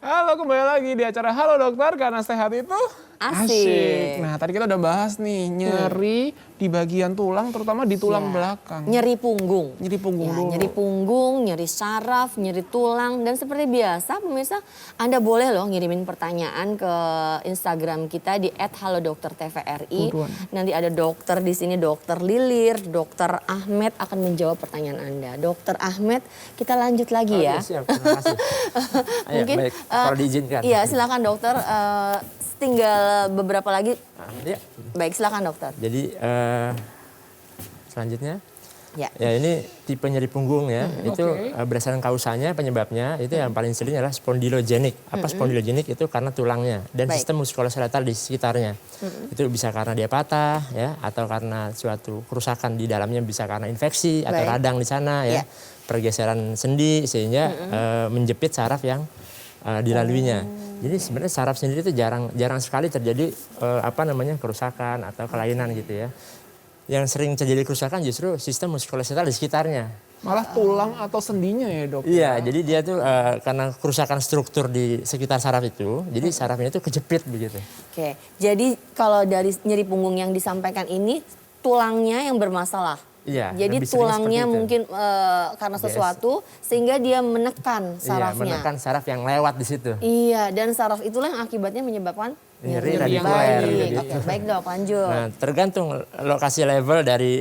Halo, kembali lagi di acara Halo Dokter karena sehat itu Asik. Nah, tadi kita udah bahas nih nyeri di bagian tulang, terutama di tulang belakang. nyeri punggung. Nyeri punggung Ya, dulu. nyeri punggung, nyeri saraf, nyeri tulang dan seperti biasa pemirsa Anda boleh loh ngirimin pertanyaan ke Instagram kita di @halodoktertvri. Buruan. Nanti ada dokter di sini, Dokter Lilir, Dokter Ahmed akan menjawab pertanyaan Anda. Dokter Ahmed, kita lanjut lagi ya. Oke, siap, terima kasih. Ayo, Mungkin baik, kalau diizinkan. Iya, silakan dokter. Tinggal beberapa lagi. Ya. Baik, silakan dokter. Jadi selanjutnya. Ya. Ya ini tipe nyeri punggung ya, itu berdasarkan kausanya penyebabnya itu yang paling sering adalah spondylogenik. Apa spondylogenik itu karena tulangnya dan Baik. sistem muskuloskeletal di sekitarnya. Itu bisa karena dia patah ya atau karena suatu kerusakan di dalamnya, bisa karena infeksi atau Baik. radang di sana ya, Ya. pergeseran sendi sehingga menjepit saraf yang dilaluinya. Jadi sebenarnya saraf sendiri itu jarang sekali terjadi kerusakan atau kelainan gitu ya. Yang sering terjadi kerusakan justru sistem muskuloskeletal di sekitarnya. Malah tulang atau sendinya ya dok? Iya, jadi dia tuh karena kerusakan struktur di sekitar saraf itu, jadi saraf ini tuh kejepit begitu. Oke, jadi kalau dari nyeri punggung yang disampaikan ini tulangnya yang bermasalah. Iya, Jadi lebih sering tulangnya seperti itu. mungkin karena sesuatu sehingga dia menekan Iya, sarafnya. menekan saraf yang lewat di situ. Iya, dan saraf itulah yang akibatnya menyebabkan Nyeri radikuler, Baik, gitu. oke, baik dok, lanjut. Nah, tergantung lokasi level dari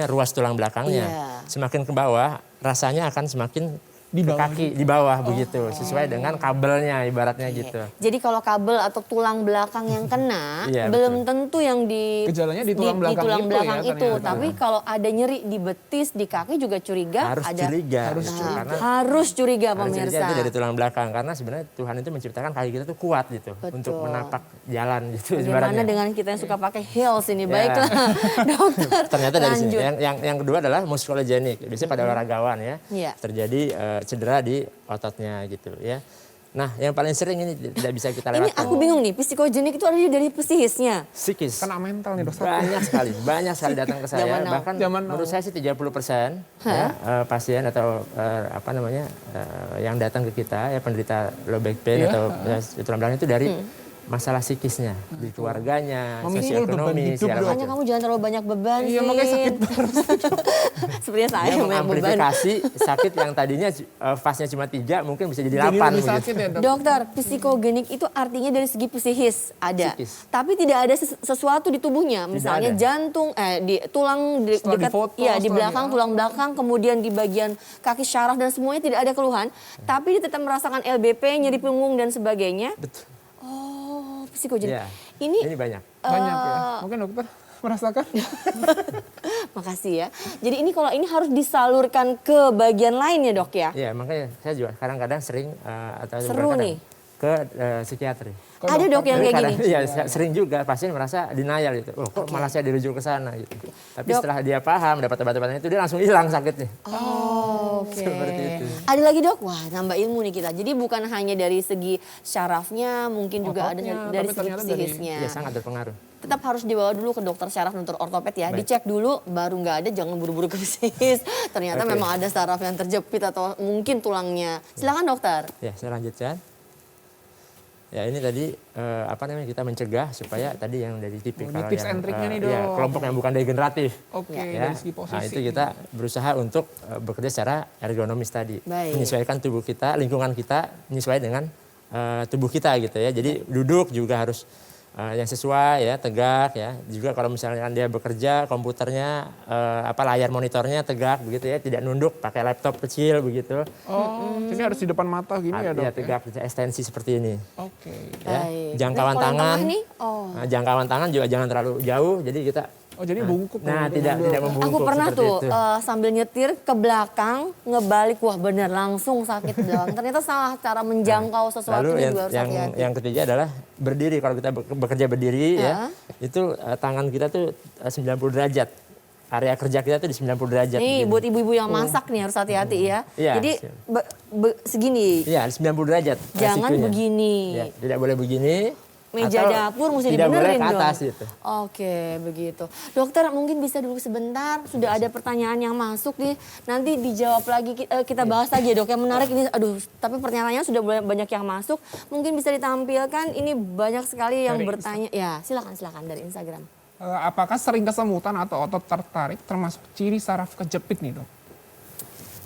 ruas tulang belakangnya. Iya. Semakin ke bawah, rasanya akan semakin Di ke bawah kaki di bawah begitu, sesuai dengan kabelnya ibaratnya gitu. Jadi kalau kabel atau tulang belakang yang kena, Iya, belum tentu yang di Gejalanya di tulang belakang tulang itu belakang ya, itu. ternyata. Tapi kalau ada nyeri di betis, di kaki juga curiga. Harus ada, curiga, Harus gitu. curiga. Karena Harus curiga harus curiga pemirsa. itu dari tulang belakang, karena sebenarnya Tuhan itu menciptakan kaki kita tuh kuat gitu Betul. untuk menapak jalan gitu Bagaimana ibaratnya. dengan kita yang suka pakai heels ini? Ya. Baiklah, dokter. Ternyata dari sini. Lanjut. Yang kedua adalah muskulogenik. Biasanya pada olahragawan ya, Iya. terjadi cedera di ototnya gitu ya. Nah, yang paling sering ini tidak bisa kita Ini lewatkan. aku bingung nih, psikogenik itu ada dari psikisnya. Psikis. Kena mental nih dokter. Banyak sekali datang ke saya. Zaman now. Bahkan Zaman now. menurut saya sih 30% ya, pasien atau yang datang ke kita ya penderita low back pain Iya. atau tulang belakang itu dari masalah psikisnya di keluarganya, Memikul beban sosioekonomi, hidup, segala Dok. Makanya macam. kamu jangan terlalu banyak beban. Iya, makanya sakit Sepertinya saya Dia yang banyak beban. mengamplifikasi sakit yang tadinya fase-nya cuma 3 mungkin bisa jadi 8 Jadi lebih begitu. sakit ya dok. Dokter, psikogenik itu artinya dari segi psikis ada, Psikis. tapi tidak ada sesuatu di tubuhnya, misalnya ada. jantung, di tulang Setelah dekat, difoto, ya di setelah belakang, tulang belakang, kemudian di bagian kaki syaraf dan semuanya tidak ada keluhan, tapi dia tetap merasakan LBP, nyeri punggung dan sebagainya. Betul. Oh, psikogenik. Iya. Ini Ini banyak. Banyak ya. Mungkin dokter merasakan. makasih ya. Jadi ini kalau ini harus disalurkan ke bagian lain ya dok ya. Iya, makanya saya juga kadang-kadang sering atau Seru bukan kadang, nih. ke psikiatri. Ada dok yang kayak gini. Iya, sering juga pasien merasa denial gitu. Oh, kok malah saya dirujuk ke sana gitu. Tapi setelah dia paham, dapat obat-obatan itu dia langsung hilang sakitnya. Oh, oke. Seperti itu. Ada lagi dok? Wah, nambah ilmu nih kita. Jadi bukan hanya dari segi syarafnya, mungkin juga ada Ototnya, dari tapi segi ternyata dari- psikisnya. Iya, sangat berpengaruh. Tetap harus dibawa dulu ke dokter syaraf, dokter ortoped ya. Baik. Dicek dulu, baru nggak ada jangan buru-buru ke psikis. Ternyata Oke. memang ada saraf yang terjepit atau mungkin tulangnya. Silakan dokter. Ya, saya lanjutkan. Ya, ini tadi kita mencegah supaya tadi yang dari tipikal Ini tips yang and triknya nih, ya, Dok. kelompok yang bukan degeneratif. Oke, Ya. dari segi posisi. Nah, itu kita berusaha untuk bekerja secara ergonomis tadi. Baik. Menyesuaikan tubuh kita, lingkungan kita menyesuaikan dengan tubuh kita gitu ya. Jadi duduk juga harus yang sesuai ya, tegak ya. Juga kalau misalnya dia bekerja, komputernya layar monitornya tegak begitu ya, tidak nunduk, pakai laptop kecil begitu. Oh, jadi harus di depan mata gini ya dok? Ya, tegak ekstensi seperti ini. Oke. Ya. Baik. Jangkauan Nah, kalau yang tangan. tengah nih, oh. Nah, jangkauan tangan juga jangan terlalu jauh, jadi kita Oh, jadi bungkuk. nah dong, tidak Dok. membungkuk Aku pernah seperti tuh itu. sambil nyetir ke belakang, ngebalik, wah bener langsung sakit belakang. Ternyata salah cara menjangkau sesuatu Lalu juga harus hati-hati. yang ketiga adalah berdiri. Kalau kita bekerja berdiri ya, itu tangan kita tuh 90 derajat. Area kerja kita tuh di 90 derajat. Nih begini. buat ibu-ibu yang masak nih harus hati-hati ya. Iya, Jadi siap. segini, Iya, di 90 derajat. jangan resikonya. begini. Ya, tidak boleh begini. Meja atau dapur mesti tidak boleh dibenerin ke atas dong. gitu. Oke, begitu. Dokter mungkin bisa dulu sebentar, sudah ada pertanyaan yang masuk nih. Nanti dijawab lagi, kita bahas lagi ya dok. Yang menarik ini, aduh tapi pertanyaannya sudah banyak yang masuk. Mungkin bisa ditampilkan, ini banyak sekali yang Dari bertanya. Ya silakan dari Instagram. Apakah sering kesemutan atau otot tertarik termasuk ciri saraf kejepit nih dok?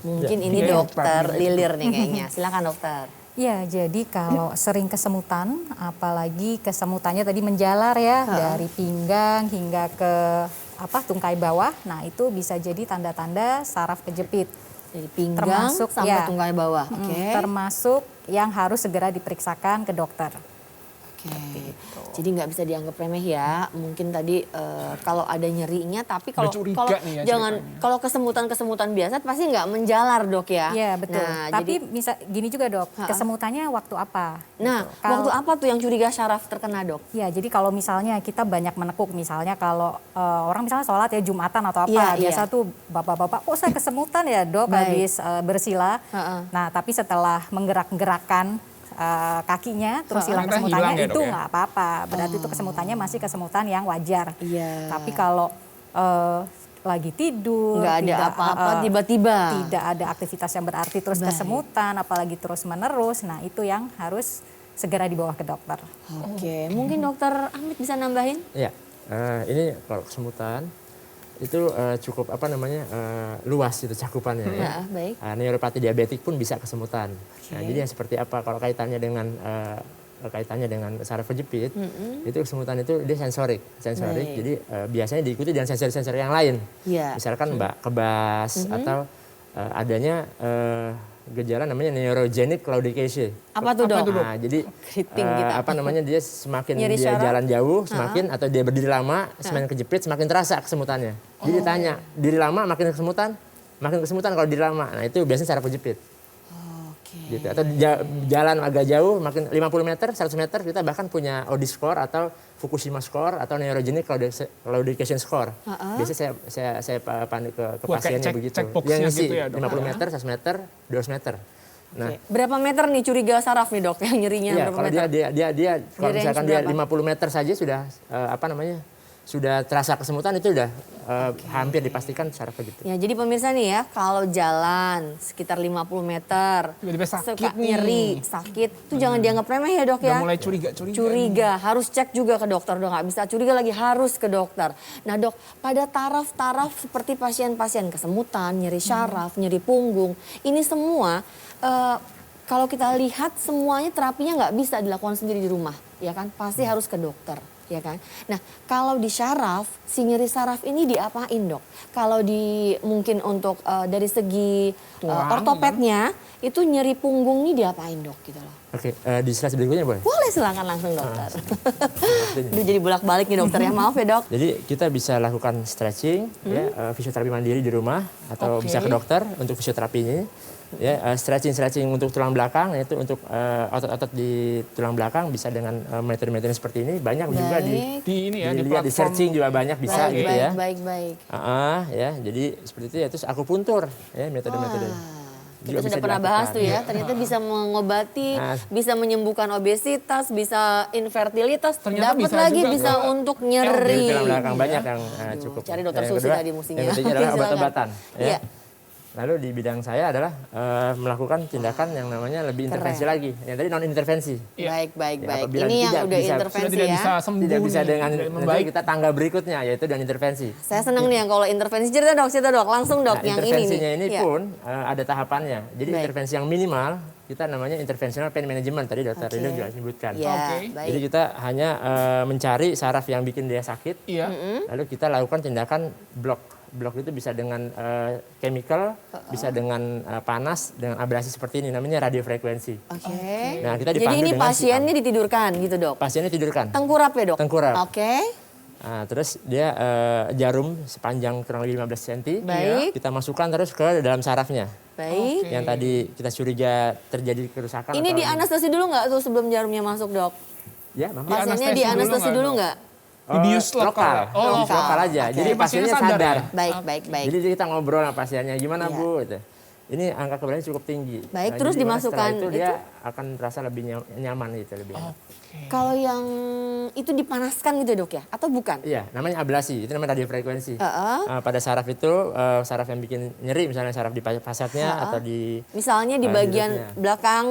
Mungkin ini Iya, dokter Pak. Lilir nih kayaknya. Silakan dokter. Ya, jadi kalau sering kesemutan, apalagi kesemutannya tadi menjalar ya dari pinggang hingga ke tungkai bawah. Nah, itu bisa jadi tanda-tanda saraf kejepit. Dari pinggang Termasuk, sampai ya. tungkai bawah. Oke. Termasuk yang harus segera diperiksakan ke dokter. Oke. Jadi nggak bisa dianggap remeh ya. Mungkin tadi kalau ada nyerinya, tapi kalau Udah curiga kalau nih ya jangan ceritanya. kalau kesemutan biasa pasti nggak menjalar dok ya. Iya, betul. Nah, Tapi jadi, bisa gini juga dok, kesemutannya waktu apa? nah Gitu. Kalau- waktu apa tuh yang curiga syaraf terkena dok? Ya, jadi kalau misalnya kita banyak menekuk, misalnya kalau orang misalnya sholat ya Jumatan atau apa, Iya, biasa iya. tuh bapak-bapak, kok saya kesemutan ya dok Baik. habis bersila. Heeh. Nah, tapi setelah menggerak-gerakkan kakinya, terus hilang Ternyata kesemutannya, hilang ya, itu Dok, ya? nggak apa-apa. Berarti itu kesemutannya masih kesemutan yang wajar. Iya. Tapi kalau lagi tidur, Nggak ada tidak, apa-apa tiba-tiba. tidak ada aktivitas yang berarti terus Baik. kesemutan, apalagi terus menerus. Nah, itu yang harus segera dibawa ke dokter. Oke, mungkin dokter Ahmed bisa nambahin? Ya, ini kalau kesemutan itu cukup luas itu cakupannya ya. Ya, baik. Neuropati diabetik pun bisa kesemutan. Nah, jadi yang seperti apa kalau kaitannya dengan saraf kejepit, itu kesemutan itu dia sensorik. Baik. Jadi biasanya diikuti dengan sensor-sensor yang lain. Iya. Misalkan kebas atau adanya gejala namanya neurogenic claudication. Apa tuh dok? Nah, jadi Keriting kita. apa namanya dia semakin Nyeri dia syaraf? jalan jauh, semakin atau dia berdiri lama, semakin kejepit, semakin terasa kesemutannya. Jadi ditanya, diri lama makin kesemutan kalau diri lama. Nah, itu biasanya saraf kejepit. Oke. Gitu. Atau jalan agak jauh, makin 50 meter, 100 meter, kita bahkan punya ODI score atau Fukushima score atau neurogenic claudication score. Biasanya saya pandu ke Buat kayak pasiennya begitu. check box-nya Yang isi gitu ya, dok? 50 meter, 100 meter, 200 meter. Nah, Oke. Berapa meter nih curiga saraf nih dok yang nyerinya iya, berapa kalau meter? dia kalau range misalkan dia berapa? 50 meter saja sudah sudah terasa kesemutan itu udah hampir dipastikan saraf kejepit. Ya, jadi pemirsa nih ya, kalau jalan sekitar 50 meter, Tiba-tiba sakit suka nih. nyeri, sakit, itu jangan dianggap remeh ya dok Udah ya. mulai curiga. Curiga, harus cek juga ke dokter dok, nggak bisa curiga lagi harus ke dokter. Nah dok, pada taraf-taraf seperti pasien-pasien kesemutan, nyeri syaraf, nyeri punggung, ini semua kalau kita lihat semuanya terapinya nggak bisa dilakukan sendiri di rumah, ya kan? Pasti harus ke dokter. Ya kan. Nah, kalau di syaraf, si nyeri saraf ini diapain dok? Kalau di mungkin untuk dari segi Tulang, ortopednya, itu nyeri punggung ini diapain dok gitu loh? Oke, di slide berikutnya boleh? Boleh silakan langsung dokter. Aduh jadi bolak-balik nih dokter ya, maaf ya dok. Jadi kita bisa lakukan stretching, ya, fisioterapi mandiri di rumah atau bisa ke dokter untuk fisioterapinya. Ya, stretching untuk tulang belakang, yaitu untuk otot-otot di tulang belakang bisa dengan metode-metode seperti ini. Banyak juga Di ini ya, di dilihat di platform. searching juga banyak bisa gitu ya. Baik. Ya, jadi seperti itu ya. Terus akupuntur, ya metode-metode. Kita sudah pernah bahas tuh ya, ternyata bisa mengobati, bisa menyembuhkan obesitas, bisa infertilitas, Ternyata dapat bisa lagi juga bisa ke untuk Di nyeri. tulang belakang banyak yang cukup. Cari dokter Yang Susi kedua, tadi mustinya. Yang ketiga adalah Silakan. obat-obatan. Iya. Ya. Lalu di bidang saya adalah melakukan tindakan yang namanya lebih intervensi Keren. lagi. Yang tadi non intervensi. Baik. Ya, apabila Ini yang tidak udah bisa- intervensi Sudah tidak ya. bisa sembuh Tidak bisa nih, dengan tidak nanti membaik. kita tangga berikutnya yaitu dengan intervensi. Saya senang nih yang kalau intervensi, cerita dok, langsung dok Nah, yang ini intervensinya nih. ini Iya. pun ada tahapannya. Jadi Baik. intervensi yang minimal kita namanya interventional pain management tadi dokter Oke. Ridho juga sebutkan. Ya, Oke. baik. Jadi kita hanya mencari saraf yang bikin dia sakit, Iya. lalu kita lakukan tindakan blok. Blok itu bisa dengan chemical, bisa dengan panas, dengan abrasi seperti ini, namanya radiofrekuensi. Oke. Nah, kita Jadi dipandu ini dengan pasiennya ditidurkan gitu dok? Pasiennya tidurkan. Tengkurap ya dok? Tengkurap. Oke. Nah, terus dia jarum sepanjang kurang lebih 15 cm. Baik. Kita masukkan terus ke dalam sarafnya. Baik. Yang tadi kita curiga terjadi kerusakan. Ini atau- di anestesi dulu nggak tuh sebelum jarumnya masuk dok? Ya, Mama. Pasiennya anestesi di dulu anestesi nggak, dulu Dok? nggak? Dibius lokal. Oh, lokal. lokal aja. Oke. Jadi pasiennya Pasiennya sadar sadar. Baik. Jadi kita ngobrol sama pasiennya, gimana Iya. Bu? Gitu. Ini angka keberanian cukup tinggi. Baik, terus jadi dimana dimasukkan setelah itu dia akan terasa lebih nyaman gitu, lebih enak. Kalau yang itu dipanaskan gitu dok ya? Atau bukan? Iya, namanya ablasi. Itu namanya radiofrekuensi. Heeh. Pada saraf itu, saraf yang bikin nyeri, misalnya saraf di fasatnya atau di Misalnya di bagian hidupnya. belakang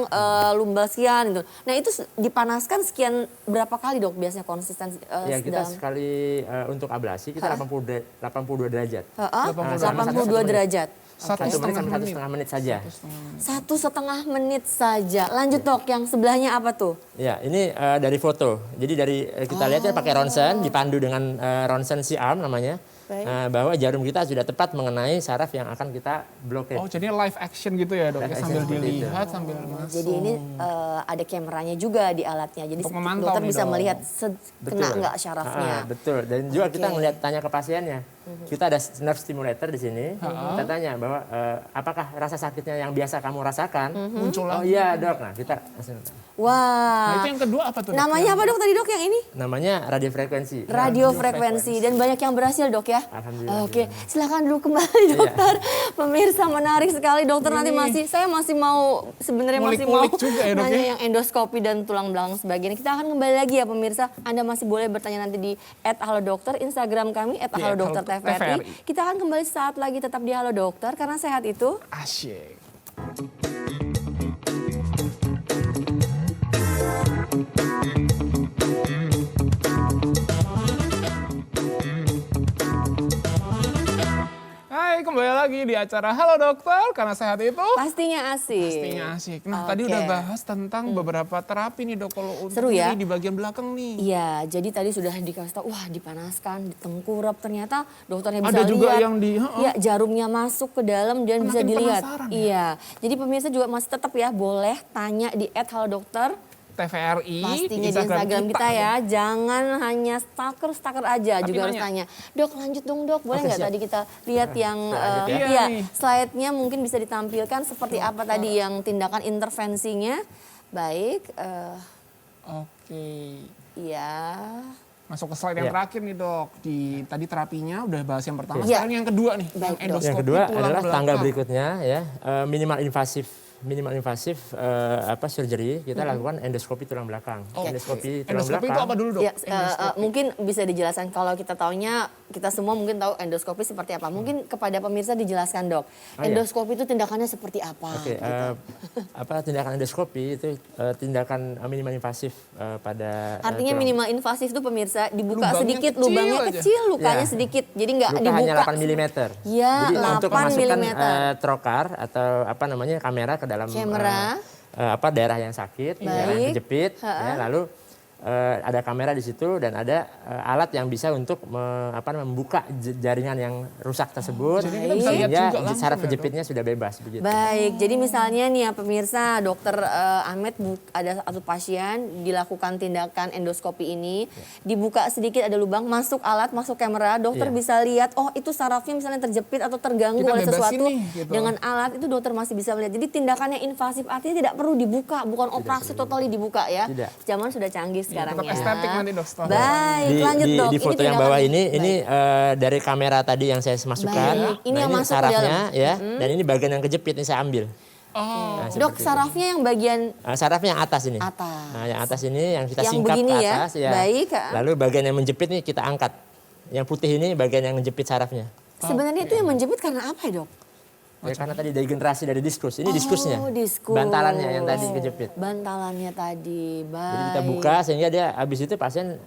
lumbasian gitu. Nah itu dipanaskan sekian berapa kali dok biasanya konsisten ya kita dalam? sekali untuk ablasi kita 82 derajat. Heeh, Sama 82 derajat. Satu Satu menit setengah sampai menit. 1,5 menit saja. 1,5 menit saja. Lanjut dok, yang sebelahnya apa tuh? Ya, ini dari foto. Jadi dari kita lihat ya pakai ronsen, dipandu dengan ronsen si arm namanya. Baik. Bahwa jarum kita sudah tepat mengenai saraf yang akan kita blokade. Oh, jadi live action gitu ya, Dok? Live Ya, action sambil seperti itu. dilihat, sambil masuk. Jadi ini ada kameranya juga di alatnya. Jadi Untuk memantau dokter nih, bisa Dok. melihat kena nggak syarafnya. Betul. Dan juga kita Oke. ngelihat tanya ke pasiennya. Kita ada nerve stimulator di sini. Kita tanya bahwa apakah rasa sakitnya yang biasa kamu rasakan? Muncul Oh lagi. iya dok. Nah kita langsung Wah. Nah, itu yang kedua apa tuh, Dok? Namanya apa dok tadi dok yang ini? namanya radiofrekuensi. Radiofrekuensi dan banyak yang berhasil dok ya. Alhamdulillah. Oke, silakan dulu kembali dokter. Pemirsa menarik sekali dokter nanti saya masih mau sebenarnya masih mau Ngulik-ngulik juga ya, Dok, nanya ya? yang endoskopi dan tulang belakang sebagainya. Kita akan kembali lagi ya pemirsa. Anda masih boleh bertanya nanti di @halodokter Instagram kami @halodokter_tvri. Kita akan kembali saat lagi tetap di Halo Dokter karena sehat itu Asyik. Hai, kembali lagi lagi di acara Halo Dokter, karena sehat itu Pastinya asik. pastinya asik. Nah, tadi udah bahas tentang beberapa terapi nih dok, kalau untuk Seru ya? nyeri di bagian belakang nih. Iya, jadi tadi sudah dikasih tahu, wah dipanaskan, ditengkurap, ternyata dokternya bisa Ada lihat. juga yang di, Iya, jarumnya masuk ke dalam dan bisa Makin dilihat. penasaran ya? Iya, jadi pemirsa juga masih tetap ya boleh tanya di @halodokter. TVRI, Pastinya di Instagram kita ya, jangan hanya stalker aja, Tapi juga harus nanya. tanya. Dok lanjut dong dok, boleh Oke, nggak siap. tadi kita lihat yang lanjut ya. Iya iya, nih. slide-nya mungkin bisa ditampilkan seperti apa tadi yang tindakan intervensinya. Baik, Oke. iya. Masuk ke slide yang Iya. terakhir nih dok. Tadi terapinya udah bahas yang pertama, Iya. sekarang yang kedua nih. Baik, yang Dok. endoskopi Yang kedua tulang adalah tangga belakang. berikutnya ya, minimal invasif surgery, kita lakukan endoskopi tulang belakang. Endoskopi tulang Endoskopi itu belakang. apa dulu dok? Ya, mungkin bisa dijelaskan kalau kita taunya, kita semua mungkin tahu endoskopi seperti apa. Mungkin kepada pemirsa dijelaskan dok, iya. endoskopi itu tindakannya seperti apa? Oke, tindakan endoskopi itu tindakan minimal invasif pada Artinya tulang. minimal invasif itu pemirsa dibuka Lubangnya sedikit, kecil lubangnya aja. kecil, lukanya Ya. sedikit. Jadi nggak Luka dibuka. hanya 8 mm. Ya, Jadi untuk 8 memasukkan milimeter. trokar atau kamera ke dalam Kamera. daerah yang sakit, daerah yang Baik. kejepit, ya, lalu ada kamera di situ dan ada alat yang bisa untuk membuka jaringan yang rusak tersebut, Jadi kita bisa lihat sehingga juga langsung saraf ya, Dok? kejepitnya sudah bebas begitu. Baik, jadi misalnya nih ya pemirsa, dokter Ahmed ada satu pasien dilakukan tindakan endoskopi ini, dibuka sedikit ada lubang, masuk alat, masuk kamera, dokter Iya. bisa lihat, oh itu sarafnya misalnya terjepit atau terganggu Kita oleh bebasin sesuatu, nih, gitu. dengan alat itu dokter masih bisa melihat. Jadi tindakannya invasif artinya tidak perlu dibuka, bukan operasi totali dibuka ya. Tidak. Zaman sudah canggih sekarang tetap ya. estetik nanti, Dok, setelah. Baik, lanjut dok. Di Ini foto yang bawah tindakan- ini dari kamera tadi yang saya masukkan. Baik, ini Nah, yang masuk ke sarafnya dalam. ya, dan ini bagian yang kejepit ini saya ambil. Oh, Nah, Dok, seperti itu. sarafnya yang bagian Sarafnya yang atas ini. Atas. Nah, yang atas ini yang kita Yang singkap begini ke ya? atas ya. Baik. Lalu bagian yang menjepit ini kita angkat. Yang putih ini bagian yang menjepit sarafnya. sebenarnya itu yang menjepit karena apa ya dok? Ya, karena tadi degenerasi dari diskus. Ini diskusnya. Oh, diskus. Bantalannya yang tadi kejepit. Bantalannya tadi, baik. Jadi kita buka sehingga dia habis itu pasien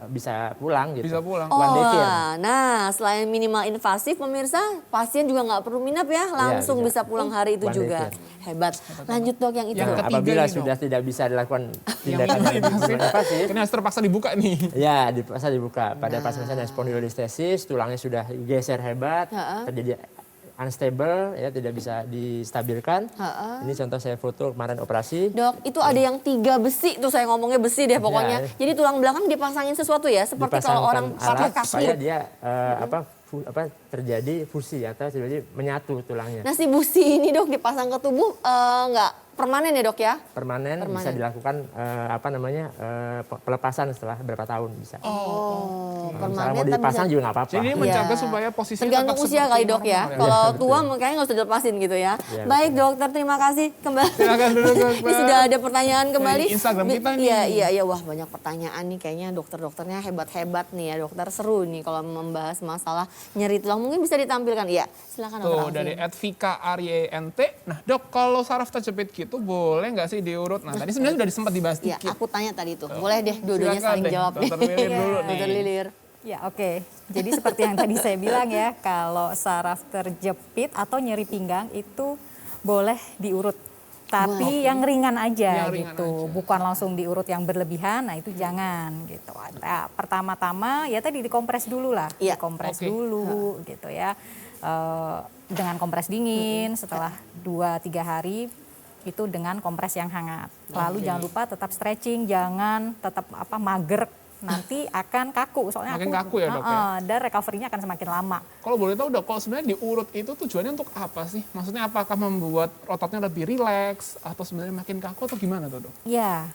bisa pulang gitu. Bisa pulang. One day care. Nah selain minimal invasif pemirsa, pasien juga nggak perlu minap ya, langsung bisa bisa. pulang hari itu One day juga. care. Hebat. Lanjut dok yang itu. Yang Dok. ketiga Apabila ini, Dok. sudah tidak bisa dilakukan tindakan minimal yang invasif, Ini harus terpaksa dibuka nih. ya dipaksa dibuka. Nah. Pada pasien-pasien yang spondylolisthesis, tulangnya sudah geser hebat, terjadi unstable, ya tidak bisa distabilkan. Ini contoh saya foto kemarin operasi. Dok, itu ada yang 3 besi tuh, saya ngomongnya besi deh pokoknya. Ya. Jadi tulang belakang dipasangin sesuatu ya, seperti kalau orang pakai alat supaya kasut. dia terjadi fusi atau terjadi menyatu tulangnya. Nah si busi ini dok dipasang ke tubuh nggak permanen ya dok ya? Permanen, bisa dilakukan pelepasan setelah berapa tahun bisa. Oh, Misalnya permanen mau tapi dipasang bisa- juga nggak apa-apa. Jadi dia menjaga supaya posisinya tergantung tetap usia seperti kali dok ya. normal ya. Kalau Iya, tua betul. makanya nggak usah dilepasin gitu ya. Iya, Baik dokter, terima kasih kembali. Silakan duduk, dokter. Ini sudah ada pertanyaan kembali. Dari Instagram kita nih. Iya. Wah banyak pertanyaan nih, kayaknya dokter-dokternya hebat-hebat nih ya dokter. Seru nih kalau membahas masalah nyeri tulang. Mungkin bisa ditampilkan. Iya, silakan dokter. Tuh dari @vika_aryent. Nah dok, kalau saraf terjepit gitu boleh nggak sih diurut? Nah tadi sebenarnya sudah sempat dibahas Iya, dikit. aku tanya tadi tuh. Boleh deh dua-duanya Silakan saling deh, jawab Dokter Lilir dulu nih. Dokter Lilir. Ya oke, jadi seperti yang tadi saya bilang ya, kalau saraf terjepit atau nyeri pinggang itu boleh diurut. Tapi yang ringan aja Yang ringan gitu, aja. bukan langsung diurut yang berlebihan, nah itu jangan gitu. Nah, pertama-tama ya tadi dikompres dulu lah, Iya, dikompres oke. dulu gitu ya. Dengan kompres dingin, setelah 2-3 hari itu dengan kompres yang hangat. Lalu jangan lupa tetap stretching, jangan tetap mager, nanti akan kaku. Soalnya Makin kaku ya, Dok, ya? Dan recovery-nya akan semakin lama. Kalau boleh tahu dok, kalau sebenarnya diurut itu tujuannya untuk apa sih? Maksudnya apakah membuat ototnya lebih rileks atau sebenarnya makin kaku atau gimana tuh dok? Ya,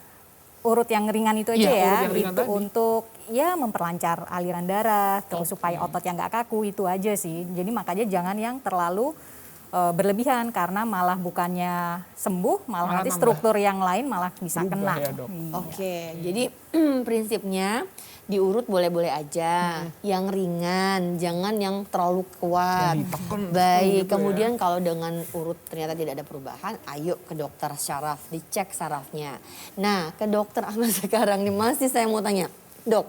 urut yang ringan itu aja Iya, ya, urut yang ringan itu tadi. untuk ya memperlancar aliran darah, terus supaya otot yang nggak kaku itu aja sih. Jadi makanya jangan yang terlalu berlebihan karena malah bukannya sembuh, malah nanti nambah. struktur yang lain malah bisa Berubah kena. ya, Dok. Iya. Oke, jadi prinsipnya diurut boleh-boleh aja, yang ringan, jangan yang terlalu kuat. Yang ditekan Baik, gitu ya. kemudian kalau dengan urut ternyata tidak ada perubahan, ayo ke dokter syaraf, dicek sarafnya. Nah, ke dokter Ahmad sekarang nih masih saya mau tanya, dok,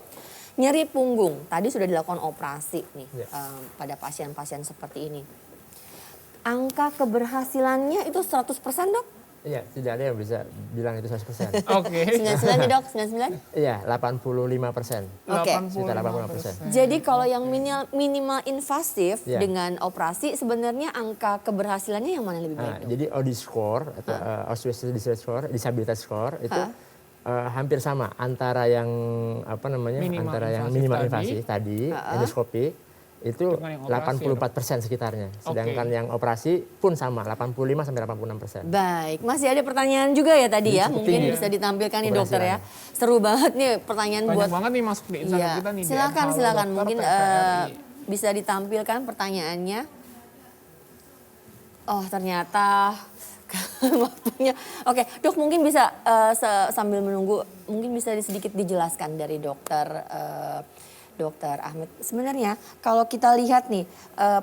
nyeri punggung, tadi sudah dilakukan operasi nih Ya. pada pasien-pasien seperti ini. angka keberhasilannya itu 100% dok? Iya, tidak ada yang bisa bilang itu 100%. Oke. 99 nih dok, 99? Iya, 85%. Oke. Sekitar 85%. Jadi kalau yang minimal invasif Iya. dengan operasi sebenarnya angka keberhasilannya yang mana yang lebih baik? Nah, Dok? jadi OD score atau Autism score, disabilitas score itu hampir sama antara yang Minimal antara yang invasif minimal tadi. invasif tadi, endoskopi itu Dengan yang operasi, 84% sekitarnya. Sedangkan yang operasi pun sama 85 sampai 86%. Baik, masih ada pertanyaan juga ya tadi ya, cukup mungkin tinggi. bisa ditampilkan nih dokter ya. Seru banget nih pertanyaan Banyak buat. banget nih masuk di Instagram Iya, kita nih. silakan DM, silakan Halo Dokter mungkin TVRI. bisa ditampilkan pertanyaannya. Oh ternyata waktunya. Oke dok mungkin bisa sambil menunggu mungkin bisa sedikit dijelaskan dari Dokter Ahmed. Sebenarnya kalau kita lihat nih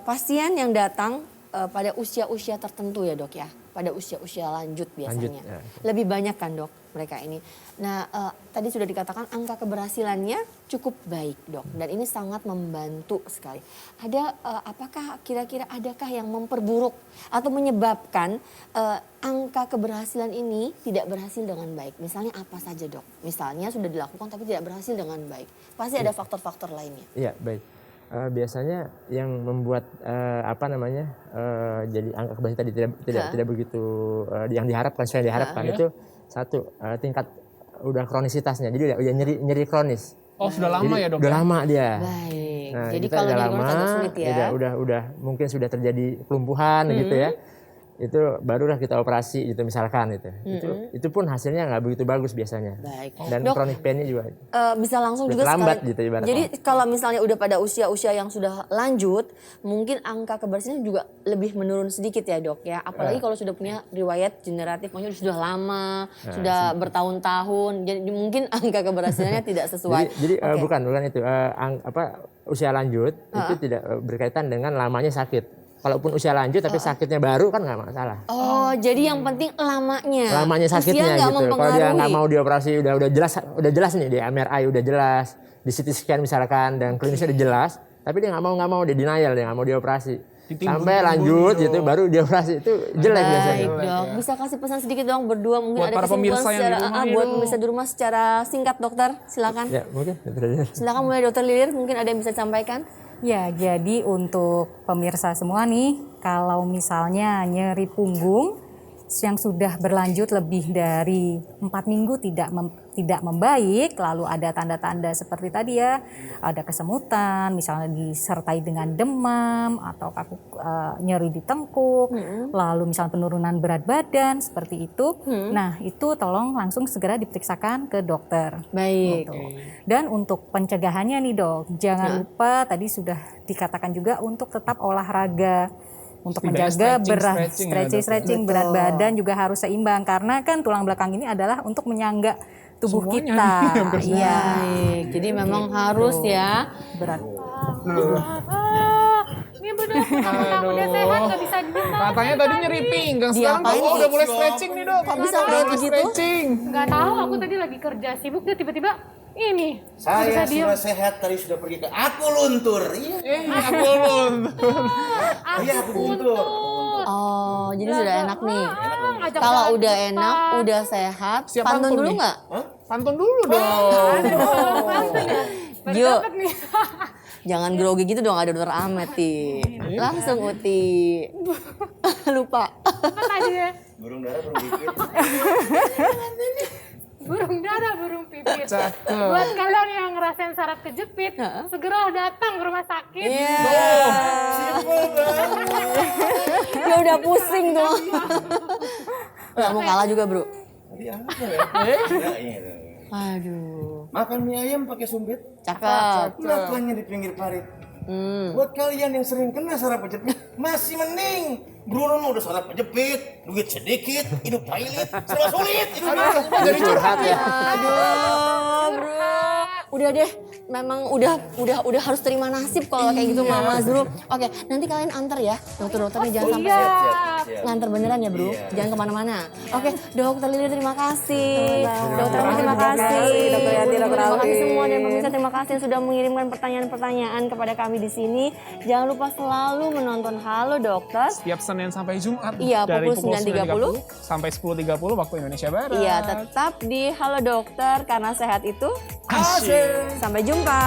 pasien yang datang pada usia-usia tertentu ya dok ya, pada usia-usia lanjut biasanya. ya. Lebih banyak kan dok mereka ini. Nah tadi sudah dikatakan angka keberhasilannya cukup baik dok dan ini sangat membantu sekali. Ada apakah kira-kira adakah yang memperburuk atau menyebabkan angka keberhasilan ini tidak berhasil dengan baik? Misalnya apa saja dok? Misalnya sudah dilakukan tapi tidak berhasil dengan baik. Pasti ada faktor-faktor lainnya. Iya, baik. Biasanya yang membuat jadi angka keberhasilan tadi tidak begitu yang diharapkan, sesuai yang diharapkan itu satu tingkat udah kronisitasnya. Jadi udah nyeri kronis. Oh sudah lama Jadi, ya dok? Udah lama dia. Baik. Nah, Jadi kita kalau udah jadi lama, agak sulit ya. udah mungkin sudah terjadi kelumpuhan gitu ya. Itu barulah kita operasi gitu misalkan gitu. Itu pun hasilnya nggak begitu bagus biasanya. Baik. Dan Dok, chronic pain-nya juga bisa langsung udah juga terlambat sekali. gitu ibaratnya. Jadi kalau misalnya udah pada usia-usia yang sudah lanjut, mungkin angka keberhasilan juga lebih menurun sedikit ya dok ya. Apalagi kalau sudah punya riwayat generatif, maksudnya sudah lama, sudah bertahun-tahun. Jadi mungkin angka keberhasilannya tidak sesuai. Jadi Oke. bukan itu usia lanjut itu tidak berkaitan dengan lamanya sakit. Kalaupun usia lanjut tapi sakitnya baru kan nggak masalah. Oh, jadi yang penting lamanya. Lamanya Usia sakitnya nggak gitu. Kalau dia mempengaruhi. nggak mau dioperasi udah jelas nih di MRI udah jelas, di CT scan misalkan dan klinisnya udah jelas, tapi dia nggak mau dia denial, dia nggak mau dioperasi. Sampai lanjut gitu baru dioperasi itu jelek biasanya. Baik dok, bisa kasih pesan sedikit dong berdua mungkin Buat ada para kesimpulan pemirsa yang di secara rumah nih, buat dok. pemirsa di rumah secara singkat dokter, silakan. Ya mungkin. Silakan mulai dokter Lilir, mungkin ada yang bisa disampaikan. Ya, jadi untuk pemirsa semua nih, kalau misalnya nyeri punggung yang sudah berlanjut lebih dari 4 minggu tidak membaik, lalu ada tanda-tanda seperti tadi ya, ada kesemutan, misalnya disertai dengan demam atau nyeri di tengkuk, lalu misalnya penurunan berat badan seperti itu. Nah, itu tolong langsung segera diperiksakan ke dokter. Baik. Gitu. Dan untuk pencegahannya nih dok, jangan lupa tadi sudah dikatakan juga untuk tetap olahraga. Untuk Setidaknya menjaga stretching ya, berat badan juga harus seimbang. Karena kan tulang belakang ini adalah untuk menyangga tubuh Semuanya kita. nih, hampir Iya, Baik, jadi memang harus ya. berat. Ini bener, mentang-mentang udah sehat gak bisa diem banget Katanya dari tadi nyeri pinggang, sekarang Diapain kok nih? udah mulai stretching nih dok. Kok bisa Udah kayak mulai begitu? stretching. Gak tahu, aku tadi lagi kerja sibuk dia tiba-tiba ini. Nggak bisa Saya diem. sudah sehat tadi sudah pergi ke aku luntur. Iya. Aku belum. Iya aku luntur. Oh, jadi sudah enak nih. ngajak Kalau jalan udah kita. enak, udah sehat, Siap pantun pantun dulu nih. nggak? Pantun dulu dong. Baru Yuk. dapet nih. Jangan grogi gitu dong, ada dokter Ahmed Ti. Langsung Uti. Lupa. Apa tadi ya? Burung dara burung dikit. Burung dara, burung pipit. Cakep. Buat kalian yang ngerasain saraf kejepit, segera datang ke rumah sakit. Iya. Simpel banget. Dia udah pusing tuh. Nggak mau kalah juga bro. Tadi apa ya? Ya, iya. Aduh. Makan mie ayam pakai sumpit. Cakep. Makannya di pinggir parit. Buat kalian yang sering kena saraf kejepit, masih mending. Bruno mah udah saraf kejepit, duit sedikit, hidup pailit, serba sulit. Jadi curhat ya. Aduh, bro. Udah deh, memang udah harus terima nasib kalau kayak gitu Mama Zul. Oke, nanti kalian antar ya dokter-dokternya jangan sampai Siap. nganter beneran ya bro, Iya. jangan kemana-mana. Oke, Dokter Lili terima kasih, Dokter Ahmad terima kasih, Dokter Yati, Dokter terima kasih Alwi. semua dan pemirsa terima kasih yang sudah mengirimkan pertanyaan-pertanyaan kepada kami di sini. Jangan lupa selalu menonton Halo Dokter. Setiap Senin sampai Jumat Iya, dari pukul 9.30 sampai 10.30 waktu Indonesia Barat. Iya, tetap di Halo Dokter karena sehat itu Asyik. Sampai jumpa.